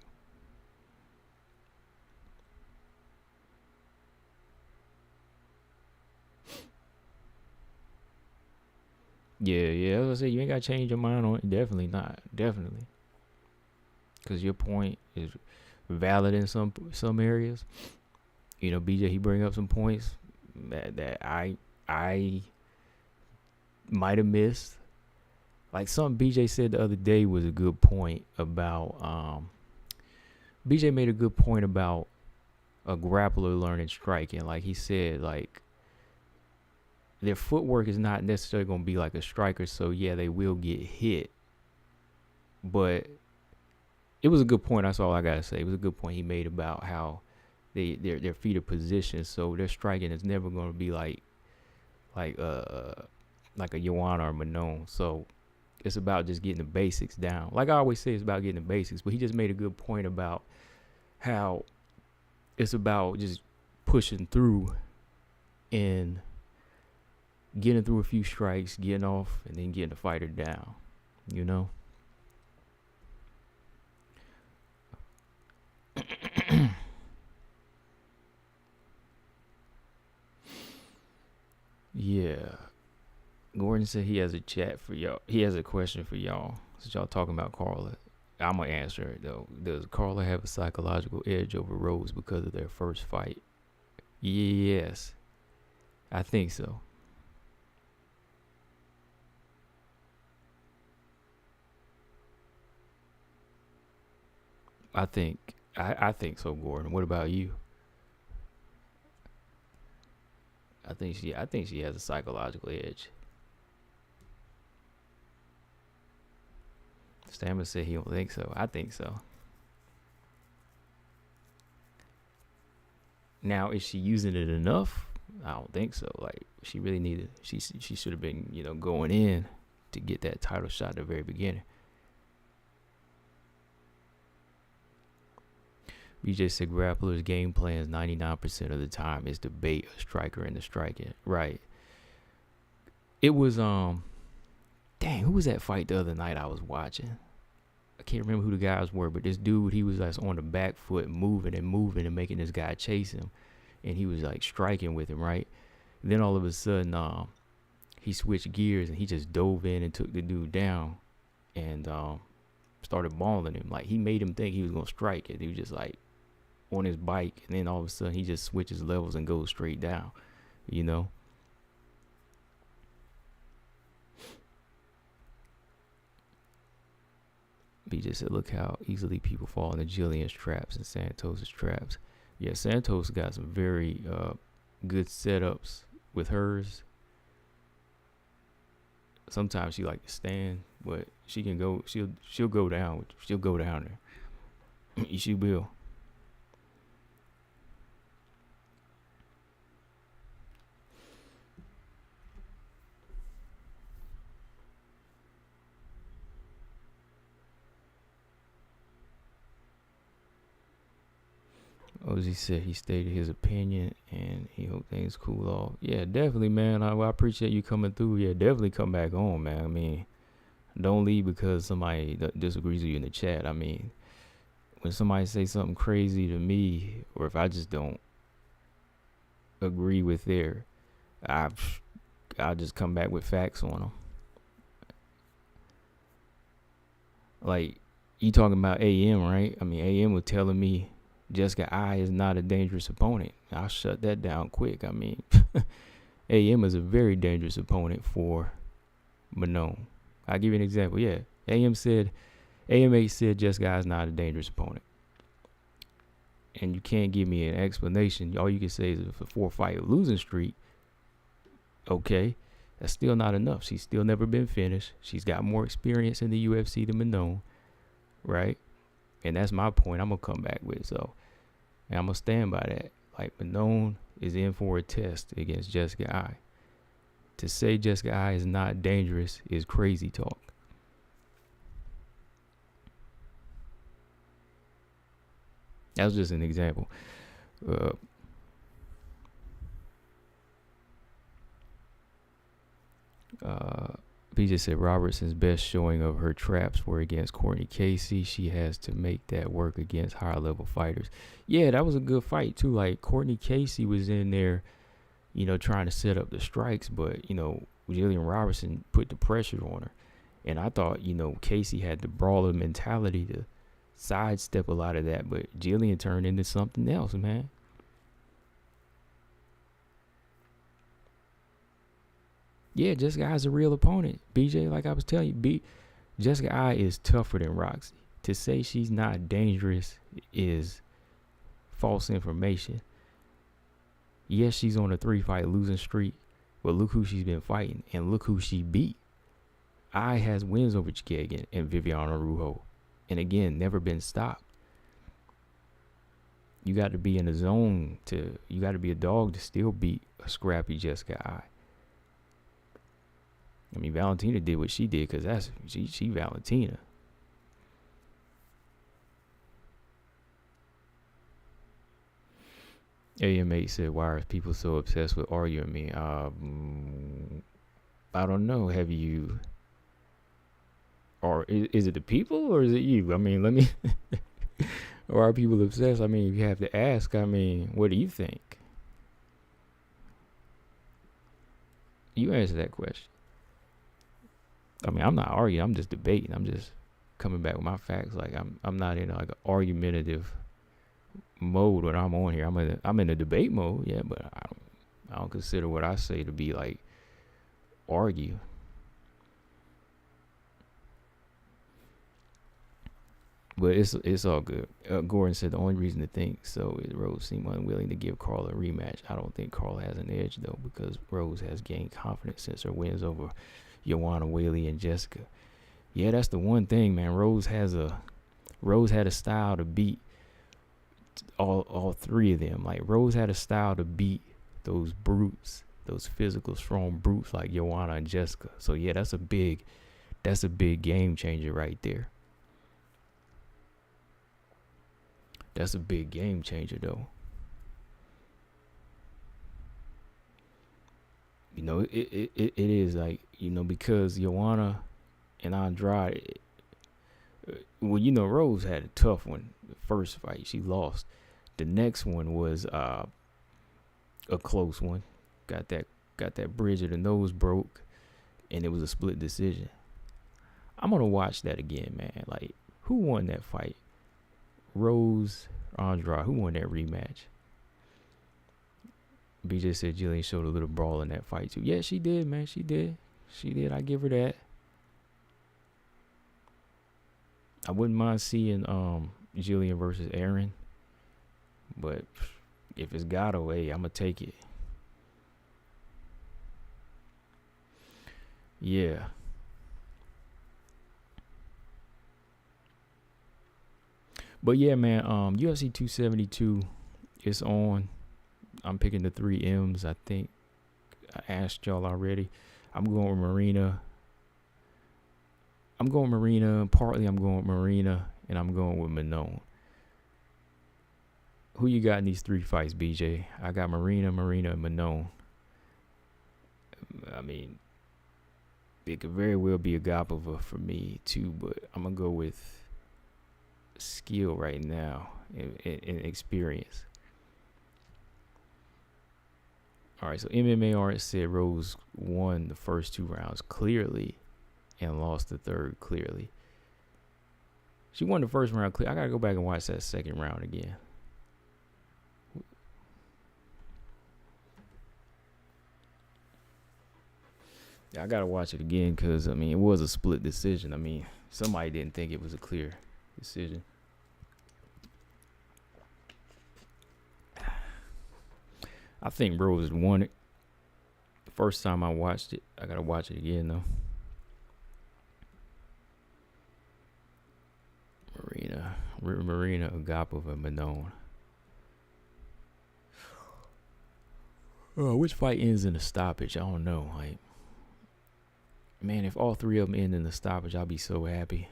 Yeah. As I say, you ain't gotta change your mind on it. Definitely not. Definitely, because your point is valid in some areas. BJ, he bring up some points that I might have missed. Like something BJ said the other day was a good point about. BJ made a good point about a grappler learning striking. Like he said, like their footwork is not necessarily going to be like a striker. So yeah, they will get hit, but it was a good point. That's all I gotta say. It was a good point he made about how their feet are positioned, so their striking is never gonna be like a Xiaonan or Manon. So it's about just getting the basics down. Like I always say, it's about getting the basics. But he just made a good point about how it's about just pushing through and getting through a few strikes, getting off, and then getting the fighter down. You know. Yeah. Gordon said he has a chat for y'all. He has a question for y'all. Since y'all talking about Carla, I'm gonna answer it though. Does Carla have a psychological edge over Rose because of their first fight? Yes, I think so. I think so, Gordon. What about you? I think she has a psychological edge. Stammer said he don't think so. I think so. Now, is she using it enough? I don't think so. Like she really needed. She should have been going in to get that title shot at the very beginning. BJ said grapplers' game plans 99% of the time is to bait a striker into striking. Right. It was dang, who was that fight the other night I was watching? I can't remember who the guys were, but this dude, he was like on the back foot moving and making this guy chase him, and he was like striking with him, right? And then all of a sudden he switched gears and he just dove in and took the dude down and started balling him. Like he made him think he was gonna strike it. He was just like on his bike, and then all of a sudden he just switches levels and goes straight down, you know. BJ said, look how easily people fall into Jillian's traps and Santos's traps. Yeah, Santos got some very good setups with hers. Sometimes she like to stand, but she can go. She'll go down. She'll go down there. She will. Ozzy said he stated his opinion and he hoped things cool off. Yeah, definitely, man. I appreciate you coming through. Yeah, definitely come back on, man. I mean, don't leave because somebody disagrees with you in the chat. I mean, when somebody say something crazy to me, or if I just don't agree with I'll just come back with facts on them. Like, you talking about AM, right? I mean, AM was telling me Jessica I is not a dangerous opponent. I'll shut that down quick. I mean, AM is a very dangerous opponent for Manon. I'll give you an example. Yeah, AMA said Jessica I is not a dangerous opponent. And you can't give me an explanation. All you can say is if a 4-fight losing streak, okay, that's still not enough. She's still never been finished. She's got more experience in the UFC than Manon, right? And that's my point I'm going to come back with. So, and I'm going to stand by that. Like, Manon is in for a test against Jessica I. To say Jessica I is not dangerous is crazy talk. That was just an example. PJ said Robertson's best showing of her traps were against Courtney Casey. She has to make that work against higher level fighters. Yeah, that was a good fight too. Like, Courtney Casey was in there, trying to set up the strikes, but, Jillian Robertson put the pressure on her. And I thought, Casey had the brawler mentality to sidestep a lot of that, but Jillian turned into something else, man. Yeah, Jessica I is a real opponent. BJ, like I was telling you, Jessica I is tougher than Roxy. To say she's not dangerous is false information. Yes, she's on a 3-fight losing streak, but look who she's been fighting, and look who she beat. I has wins over Chikagan and Viviana Rujo. And again, never been stopped. You got to be in the zone you got to be a dog to still beat a scrappy Jessica Eye. I mean, Valentina did what she did because she Valentina. AMA said, why are people so obsessed with arguing me? I don't know. Have you, or is it the people or is it you? I mean, let me, or are people obsessed? I mean, you have to ask, I mean, what do you think? You answer that question. I mean, I'm not arguing. I'm just debating. I'm just coming back with my facts. Like I'm not in like an argumentative mode when I'm on here. I'm in a debate mode, yeah, but I don't consider what I say to be like argue. But it's all good. Gordon said the only reason to think so is Rose seemed unwilling to give Carla a rematch. I don't think Carla has an edge though, because Rose has gained confidence since her wins over Joanna, Whaley, and Jessica. Yeah, that's the one thing, man. Rose had a style to beat all three of them. Like Rose had a style to beat those brutes, those physical strong brutes like Joanna and Jessica. So yeah, that's a big game changer right there. That's a big game changer though. You know, it is like, you know, because Joanna and Andrade, well, you know, Rose had a tough one. The first fight, she lost. The next one was a close one. Got that bridge of the nose broke, and it was a split decision. I'm gonna watch that again, man. Like, who won that fight? Rose or Andrade? Who won that rematch? BJ said Jillian showed a little brawl in that fight too. Yeah, she did, man. She did. I give her that. I wouldn't mind seeing Jillian versus Aaron, but if it's Gatto, hey, I'm gonna take it. Yeah. But yeah, man, UFC 272 is on. I'm picking the 3 M's. I think I asked y'all already. I'm going with Marina. Partly I'm going with Marina, and I'm going with Manon. Who you got in these 3 fights, BJ? I got Marina, and Manon. I mean, it could very well be Agapova for me too, but I'm gonna go with skill right now and experience. All right, so MMA artist said Rose won the first 2 rounds clearly and lost the third clearly. She won the first round clear. I gotta go back and watch that second round again. I gotta watch it again because, I mean, it was a split decision. I mean, somebody didn't think it was a clear decision. I think Rose won it. The first time I watched it. I gotta watch it again though. Marina, Agapova, Manon. Which fight ends in a stoppage? I don't know. Like, man, if all 3 of them end in a stoppage, I'll be so happy.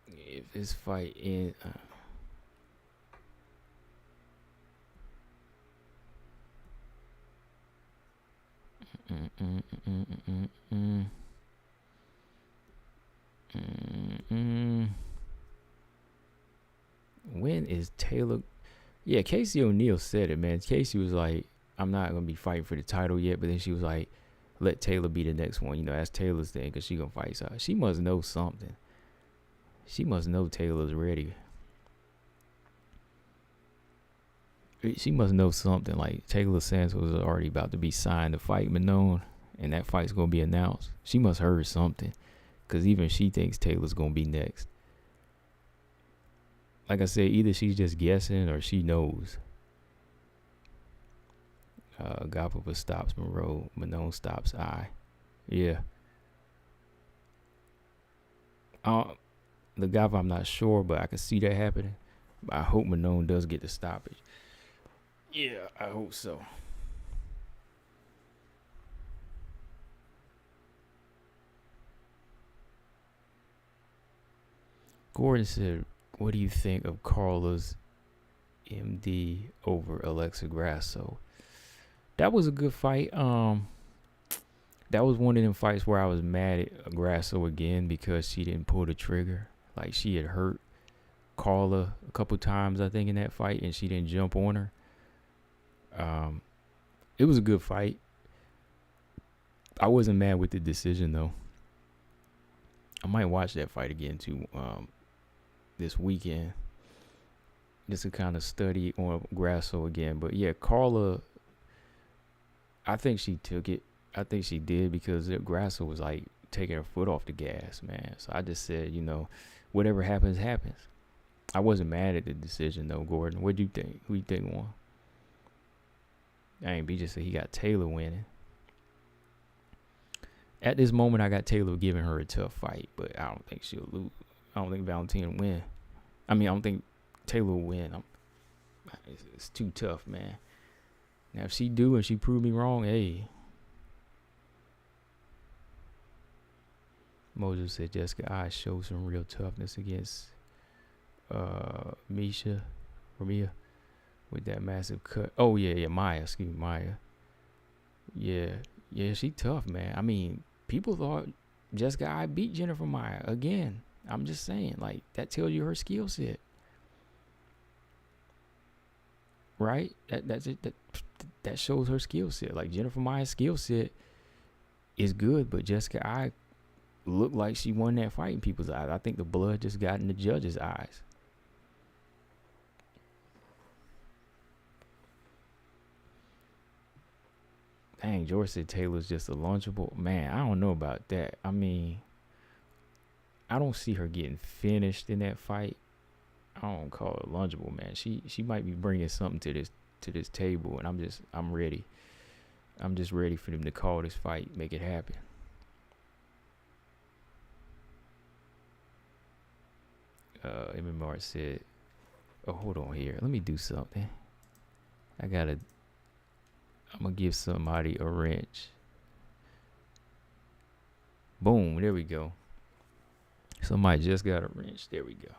If this fight ends, when is Taylor? Yeah, Casey O'Neill said it, man. Casey was like, I'm not going to be fighting for the title yet, but then she was like, let Taylor be the next one. You know, that's Taylor's thing because she going to fight. So she must know something. She must know Taylor's ready. She must know something. Like, Taylor Sands was already about to be signed to fight Manon, and that fight's going to be announced. She must heard something because even she thinks Taylor's going to be next. Like I said, either she's just guessing or she knows. Agapova stops Moroz. Manon stops I. Yeah. The Agapova, I'm not sure, but I can see that happening. I hope Manon does get the stoppage. Yeah, I hope so. Gordon said, what do you think of Carla's MD over Alexa Grasso? That was a good fight. That was one of them fights where I was mad at Grasso again because she didn't pull the trigger. Like, she had hurt Carla a couple times, I think, in that fight, and she didn't jump on her. It was a good fight. I wasn't mad with the decision, though. I might watch that fight again, too, this weekend, just to kind of study on Grasso again. But, yeah, Carla, I think she took it. I think she did because Grasso was, like, taking her foot off the gas, man. So I just said, whatever happens, happens. I wasn't mad at the decision, though, Gordon. What do you think? Who you think won? B just said he got Taylor winning. At this moment, I got Taylor giving her a tough fight, but I don't think she'll lose. I don't think Valentina will win. I don't think Taylor will win. It's too tough, man. Now, if she do and she prove me wrong, hey. Moses said Jessica I showed some real toughness against Ramia with that massive cut. Oh, yeah, Maya. Excuse me, Maya. Yeah, she tough, man. People thought Jessica I beat Jennifer Maya again. I'm just saying, like, that tells you her skill set. Right? That's it. That shows her skill set. Like, Jennifer Maya's skill set is good, but Jessica I looked like she won that fight in people's eyes. I think the blood just got in the judge's eyes. Dang, George said Taylor's just a lunchable. Man, I don't know about that. I don't see her getting finished in that fight. I don't call it lunchable, man. She might be bringing something to this table, and I'm ready. I'm just ready for them to call this fight, make it happen. MMR said, oh, hold on here. Let me do something. I'm going to give somebody a wrench. Boom. There we go. Somebody just got a wrench. There we go.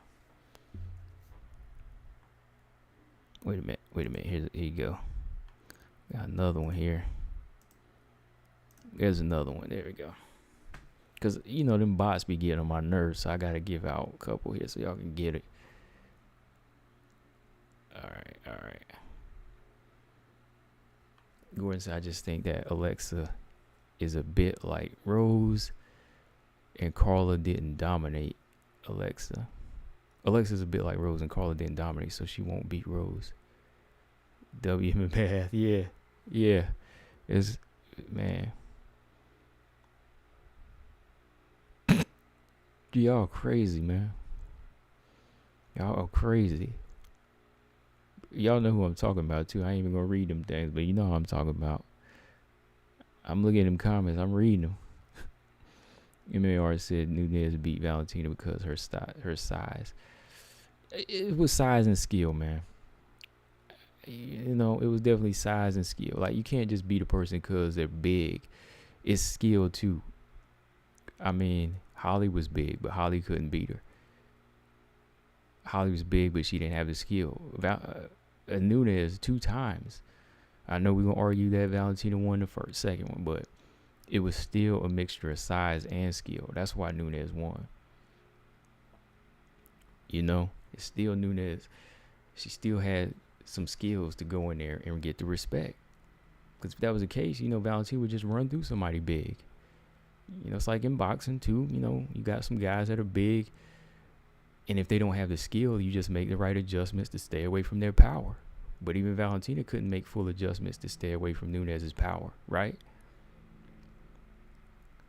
Wait a minute. Here you go. Got another one here. There's another one. There we go. Because, them bots be getting on my nerves, so I got to give out a couple here so y'all can get it. All right. Gordon said, I just think that Alexa is a bit like Rose, and Carla didn't dominate Alexa. Alexa's a bit like Rose, and Carla didn't dominate, so she won't beat Rose. WMMA, yeah. Man. Y'all crazy, man. Y'all are crazy. Y'all know who I'm talking about, too. I ain't even gonna read them things, but you know who I'm talking about. I'm looking at them comments. I'm reading them. MAR said Nunez beat Valentina because her size. It was size and skill, man. It was definitely size and skill. Like, you can't just beat a person because they're big. It's skill, too. Holly was big, but Holly couldn't beat her. Holly was big, but she didn't have the skill. Nunez 2 times. I know we're going to argue that Valentina won the second one, but it was still a mixture of size and skill. That's why Nunez won. It's still Nunez. She still had some skills to go in there and get the respect. Because if that was the case, Valentina would just run through somebody big. It's like in boxing, too. You got some guys that are big, and if they don't have the skill, you just make the right adjustments to stay away from their power. But even Valentina couldn't make full adjustments to stay away from Nunez's power, right?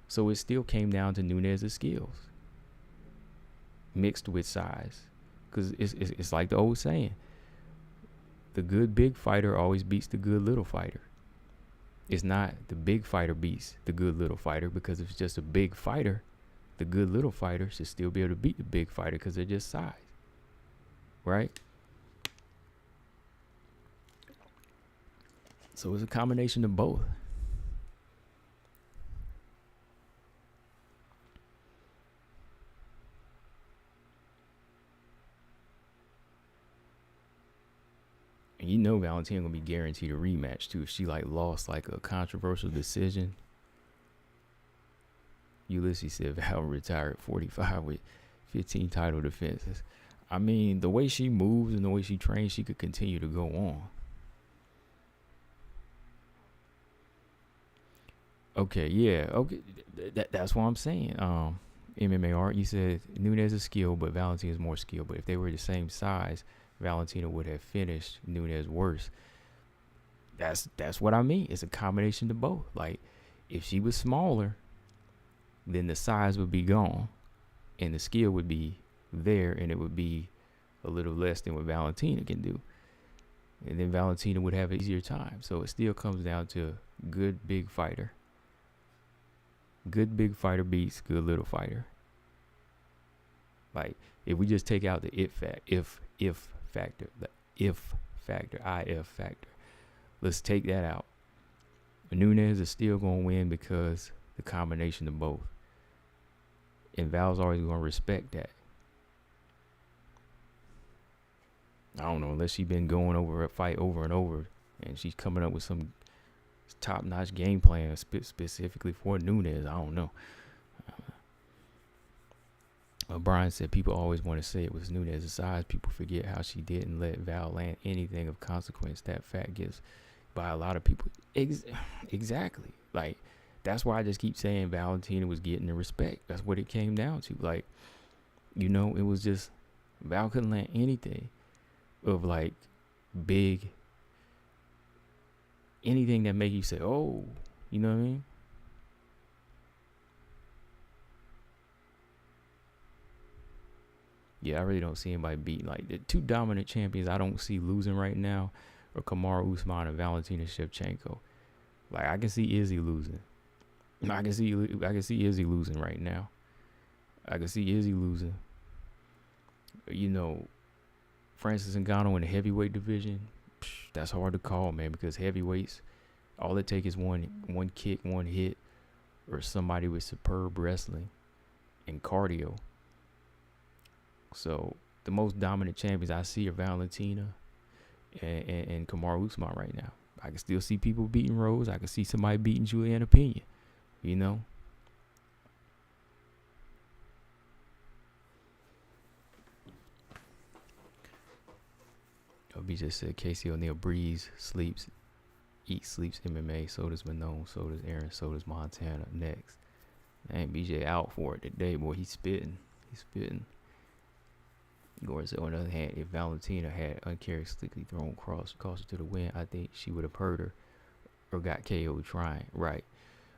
So it still came down to Nunez's skills mixed with size. Because it's like the old saying, the good big fighter always beats the good little fighter. It's not the big fighter beats the good little fighter, because if it's just a big fighter, the good little fighter should still be able to beat the big fighter because they're just size, right? So it's a combination of both. And you know Valentina gonna be guaranteed a rematch too. If she like lost like a controversial decision. Ulysses said Val retired at 45 with 15 title defenses. I mean, the way she moves and the way she trains, she could continue to go on. Okay, yeah, okay, that's what I'm saying. MMA art, you said Nunes is skilled, but Valentina is more skilled. But if they were the same size, Valentina would have finished Nunes worse. That's what I mean. It's a combination of both. Like, if she was smaller, then the size would be gone, and the skill would be there, and it would be a little less than what Valentina can do. And then Valentina would have an easier time. So it still comes down to good big fighter. Good big fighter beats good little fighter. Like, if we just take out the if factor, if factor, let's take that out. Nunes is still going to win because the combination of both. And Val's always going to respect that. I don't know, unless she's been going over a fight over and over and she's coming up with some top-notch game plan specifically for Nunes. I don't know. Brian said people always want to say it was Nunes' size. People forget how she didn't let Val land anything of consequence. That fact gives by a lot of people. Exactly. Like, that's why I just keep saying Valentina was getting the respect. That's what it came down to. Like, you know, it was just Val couldn't land anything of like big, anything that make you say, oh, you know what I mean? Yeah, I really don't see anybody beating. Like, the two dominant champions I don't see losing right now are Kamaru Usman and Valentina Shevchenko. Like, I can see Izzy losing. I can see Izzy losing right now. I can see Izzy losing. You know, Francis Ngannou in the heavyweight division, that's hard to call, man, because heavyweights, all it takes is one kick, one hit, or somebody with superb wrestling and cardio. So the most dominant champions I see are Valentina and Kamaru Usman right now. I can still see people beating Rose. I can see somebody beating Juliana Pena, you know. OB just said Casey O'Neill breathes, sleeps, eats, sleeps MMA. So does Manone. So does Aaron. So does Montana. Next. And BJ out for it today, boy. He's spitting. Gordon said, on the other hand, if Valentina had uncharacteristically thrown Costa to the wind, I think she would have hurt her or got KO'd trying. Right.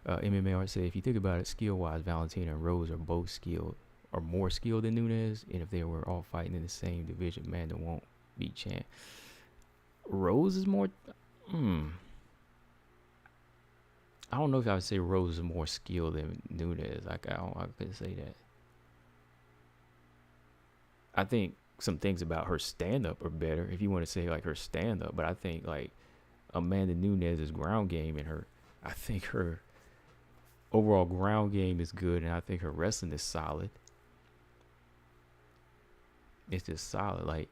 MMA Art said, if you think about it, skill-wise, Valentina and Rose are both skilled, or more skilled than Nunes. And if they were all fighting in the same division, man, they won't be champ. Rose is more... I don't know if I would say Rose is more skilled than Nunes. I couldn't say that. I think some things about her stand-up are better, if you want to say like her stand-up. But I think like Amanda Nunes' ground game and I think her overall ground game is good, and I think her wrestling is solid. It's just solid. Like,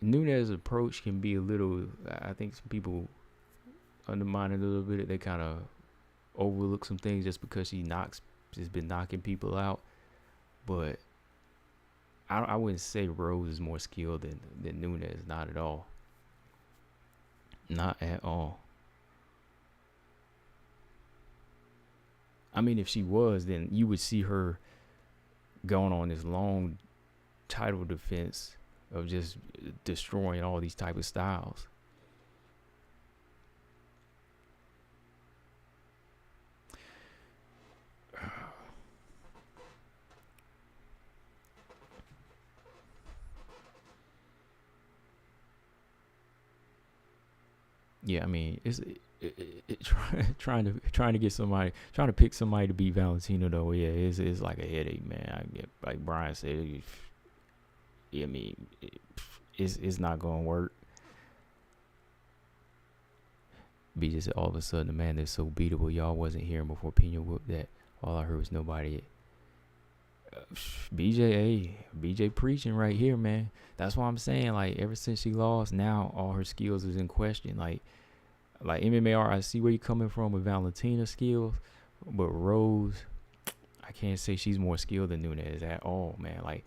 Nunes' approach can be a little, I think some people undermine it a little bit. They kind of overlook some things just because she's been knocking people out. But I wouldn't say Rose is more skilled than Nunes. Not at all. Not at all. I mean, if she was, then you would see her going on this long title defense of just destroying all these type of styles. yeah, I mean, trying to get somebody, trying to pick somebody to beat Valentina though. Yeah, it's like a headache, man. I get, like Brian said, yeah, I mean, it's not gonna work. BJ said all of a sudden the man that's so beatable y'all wasn't hearing before Pena whooped that. All I heard was nobody. BJ preaching right here, man. That's why I'm saying, like, ever since she lost, now all her skills is in question. Like MMAR, I see where you're coming from with Valentina's skills, but Rose, I can't say she's more skilled than Nunes at all, man. Like,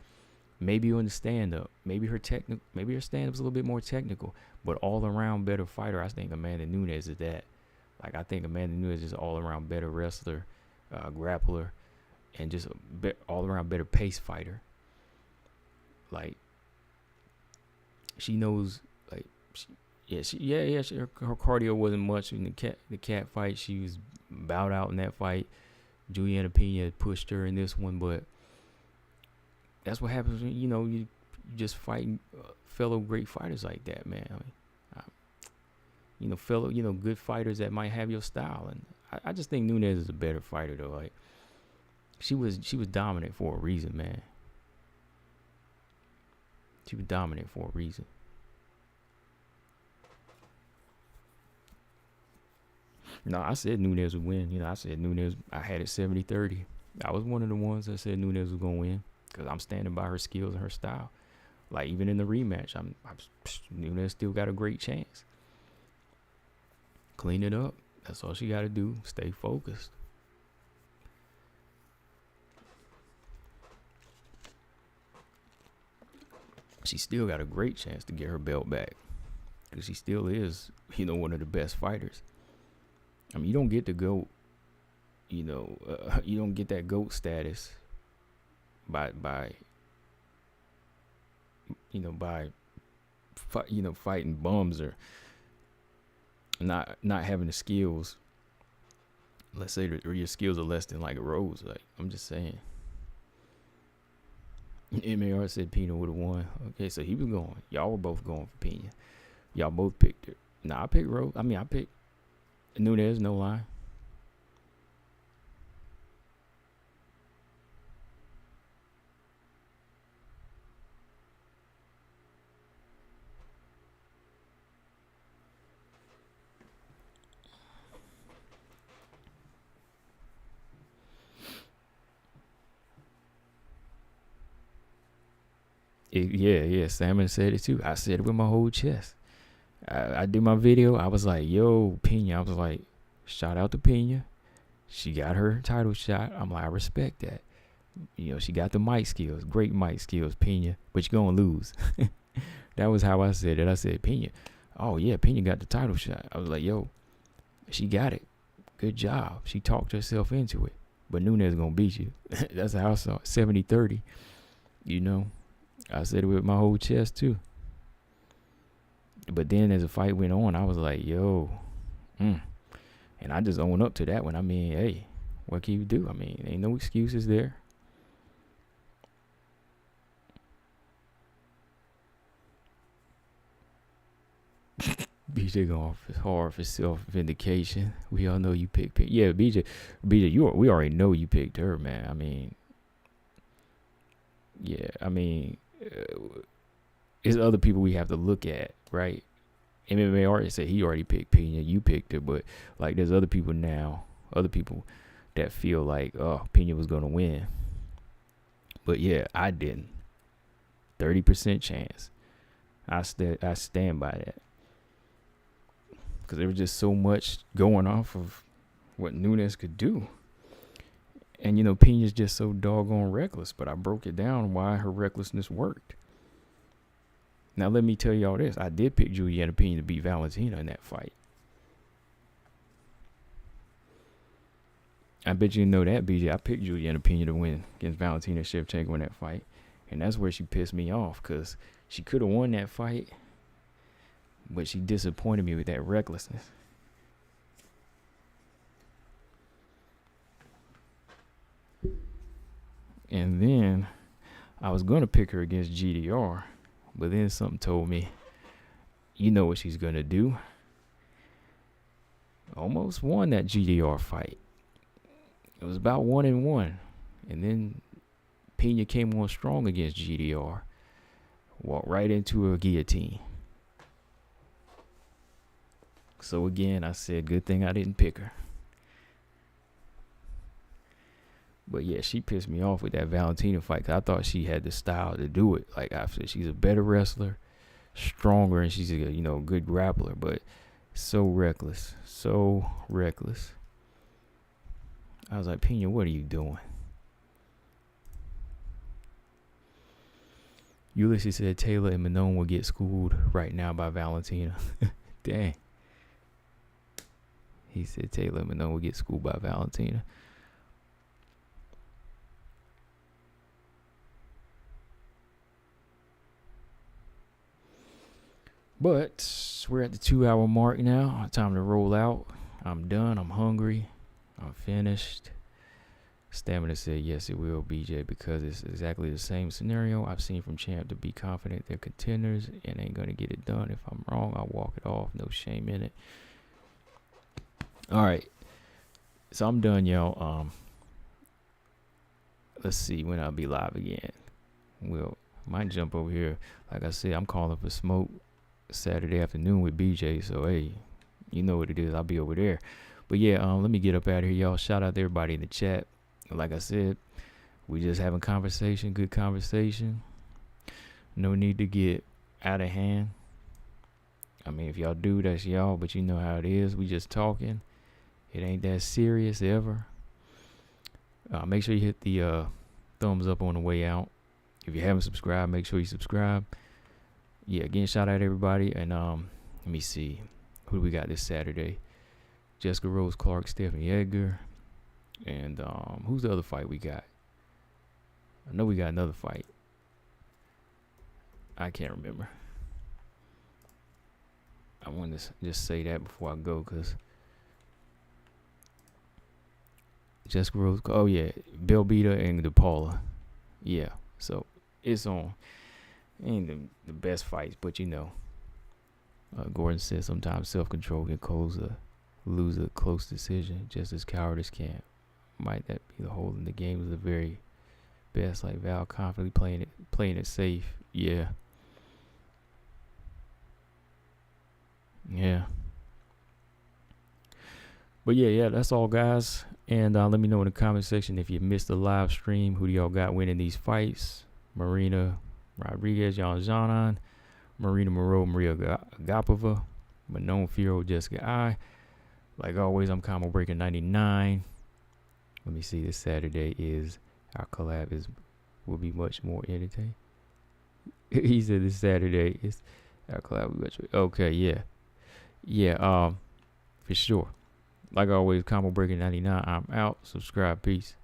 maybe on the stand-up, maybe her stand-up's a little bit more technical, but all-around better fighter, I think Amanda Nunes is that. Like, I think Amanda Nunes is an all-around better wrestler, grappler, and just all-around better pace fighter. Like, she knows, like, her cardio wasn't much in the cat fight. She was bowed out in that fight. Juliana Pena pushed her in this one, but that's what happens when, you just fighting fellow great fighters like that, man. I mean, fellow, good fighters that might have your style. And I just think Nunes is a better fighter, though. Like, she was dominant for a reason, man. She was dominant for a reason. No, I said Nunes would win. I said Nunes. I had it 70-30. I was one of the ones that said Nunes was going to win because I'm standing by her skills and her style. Like, even in the rematch, Nunes still got a great chance. Clean it up. That's all she got to do. Stay focused. She still got a great chance to get her belt back because she still is, one of the best fighters. I mean, you don't get the GOAT, you don't get that GOAT status by fighting bums or not having the skills. Let's say your skills are less than like a Rose. Like, I'm just saying. MAR said Pena would have won. Okay, so he was going. Y'all were both going for Pena. Y'all both picked her. Nah, I picked Rose. I picked Nunes, no lie. Yeah. Salmon said it too. I said it with my whole chest. I did my video. I was like, yo, Pena. I was like, shout out to Pena. She got her title shot. I'm like, I respect that. She got the mic skills. Great mic skills, Pena. But you're going to lose. That was how I said it. I said, Pena. Oh, yeah, Pena got the title shot. I was like, yo, she got it. Good job. She talked herself into it. But Nunes going to beat you. That's how I saw it. 70-30. I said it with my whole chest, too. But then as the fight went on, I was like, yo. And I just own up to that one. I mean, hey, what can you do? I mean, ain't no excuses there. BJ going hard for self-vindication. We all know you picked. Yeah, BJ, we already know you picked her, man. I mean, yeah, I mean, it's other people we have to look at, right? MMA artist said he already picked Pena, you picked her, but like there's other people that feel like, oh, Pena was gonna win. But yeah, I didn't. 30% chance. I stand by that. Because there was just so much going off of what Nunes could do. And, Pena's just so doggone reckless. But I broke it down why her recklessness worked. Now, let me tell y'all this. I did pick Juliana Pena to beat Valentina in that fight. I bet you know that, BJ. I picked Juliana Pena to win against Valentina Shevchenko in that fight. And that's where she pissed me off because she could have won that fight. But she disappointed me with that recklessness. And then I was going to pick her against GDR. But then something told me, you know what she's going to do. almost won that GDR fight. It was about 1-1. And then Pena came on strong against GDR. Walked right into a guillotine. So again, I said, good thing I didn't pick her. But yeah, she pissed me off with that Valentina fight. 'Cause I thought she had the style to do it. Like I said, she's a better wrestler, stronger, and she's a good grappler. But so reckless. I was like, Pena, what are you doing? Ulysses said Taylor and Manon will get schooled right now by Valentina. Dang. He said Taylor and Manon will get schooled by Valentina. But we're at the 2-hour mark now. Time to roll out. I'm done. I'm hungry. I'm finished. Stamina said, yes, it will, BJ, because it's exactly the same scenario I've seen from Champ to be confident they're contenders and ain't going to get it done. If I'm wrong, I'll walk it off. No shame in it. All right. So I'm done, y'all. Let's see when I'll be live again. Well, might jump over here. Like I said, I'm calling for smoke Saturday afternoon with BJ. So, hey, you know what it is. I'll be over there. But, yeah, let me get up out of here, y'all. Shout out to everybody in the chat. Like I said, we just having conversation, good conversation. No need to get out of hand. I mean, if y'all do, that's y'all, but you know how it is. We just talking. It ain't that serious ever. Make sure you hit the thumbs up on the way out. If you haven't subscribed, make sure you subscribe. Yeah, again, shout out to everybody. And let me see. Who do we got this Saturday? Jessica Rose Clark, Stephanie Edgar. And who's the other fight we got? I know we got another fight. I can't remember. I want to just say that before I go, because Jessica Rose. Oh, yeah. Belbita and DePaula. Yeah. So it's on. Ain't the best fights, but Gordon said sometimes self-control can lose a close decision, just as cowardice can. Might that be the hole in the game is the very best, like Val confidently playing it safe. Yeah. But yeah, that's all, guys. And let me know in the comment section if you missed the live stream. Who do y'all got winning these fights? Marina Rodriguez, Xiaonan, Marina Moroz, Maria Agapova, Manon Fiorot, Jessica I. Like always, I'm Combo Breaker 99. Let me see. This Saturday is our collab will be much more entertaining. He said this Saturday is our collab will be much. Okay, yeah. For sure. Like always, Combo Breaker 99. I'm out. Subscribe. Peace.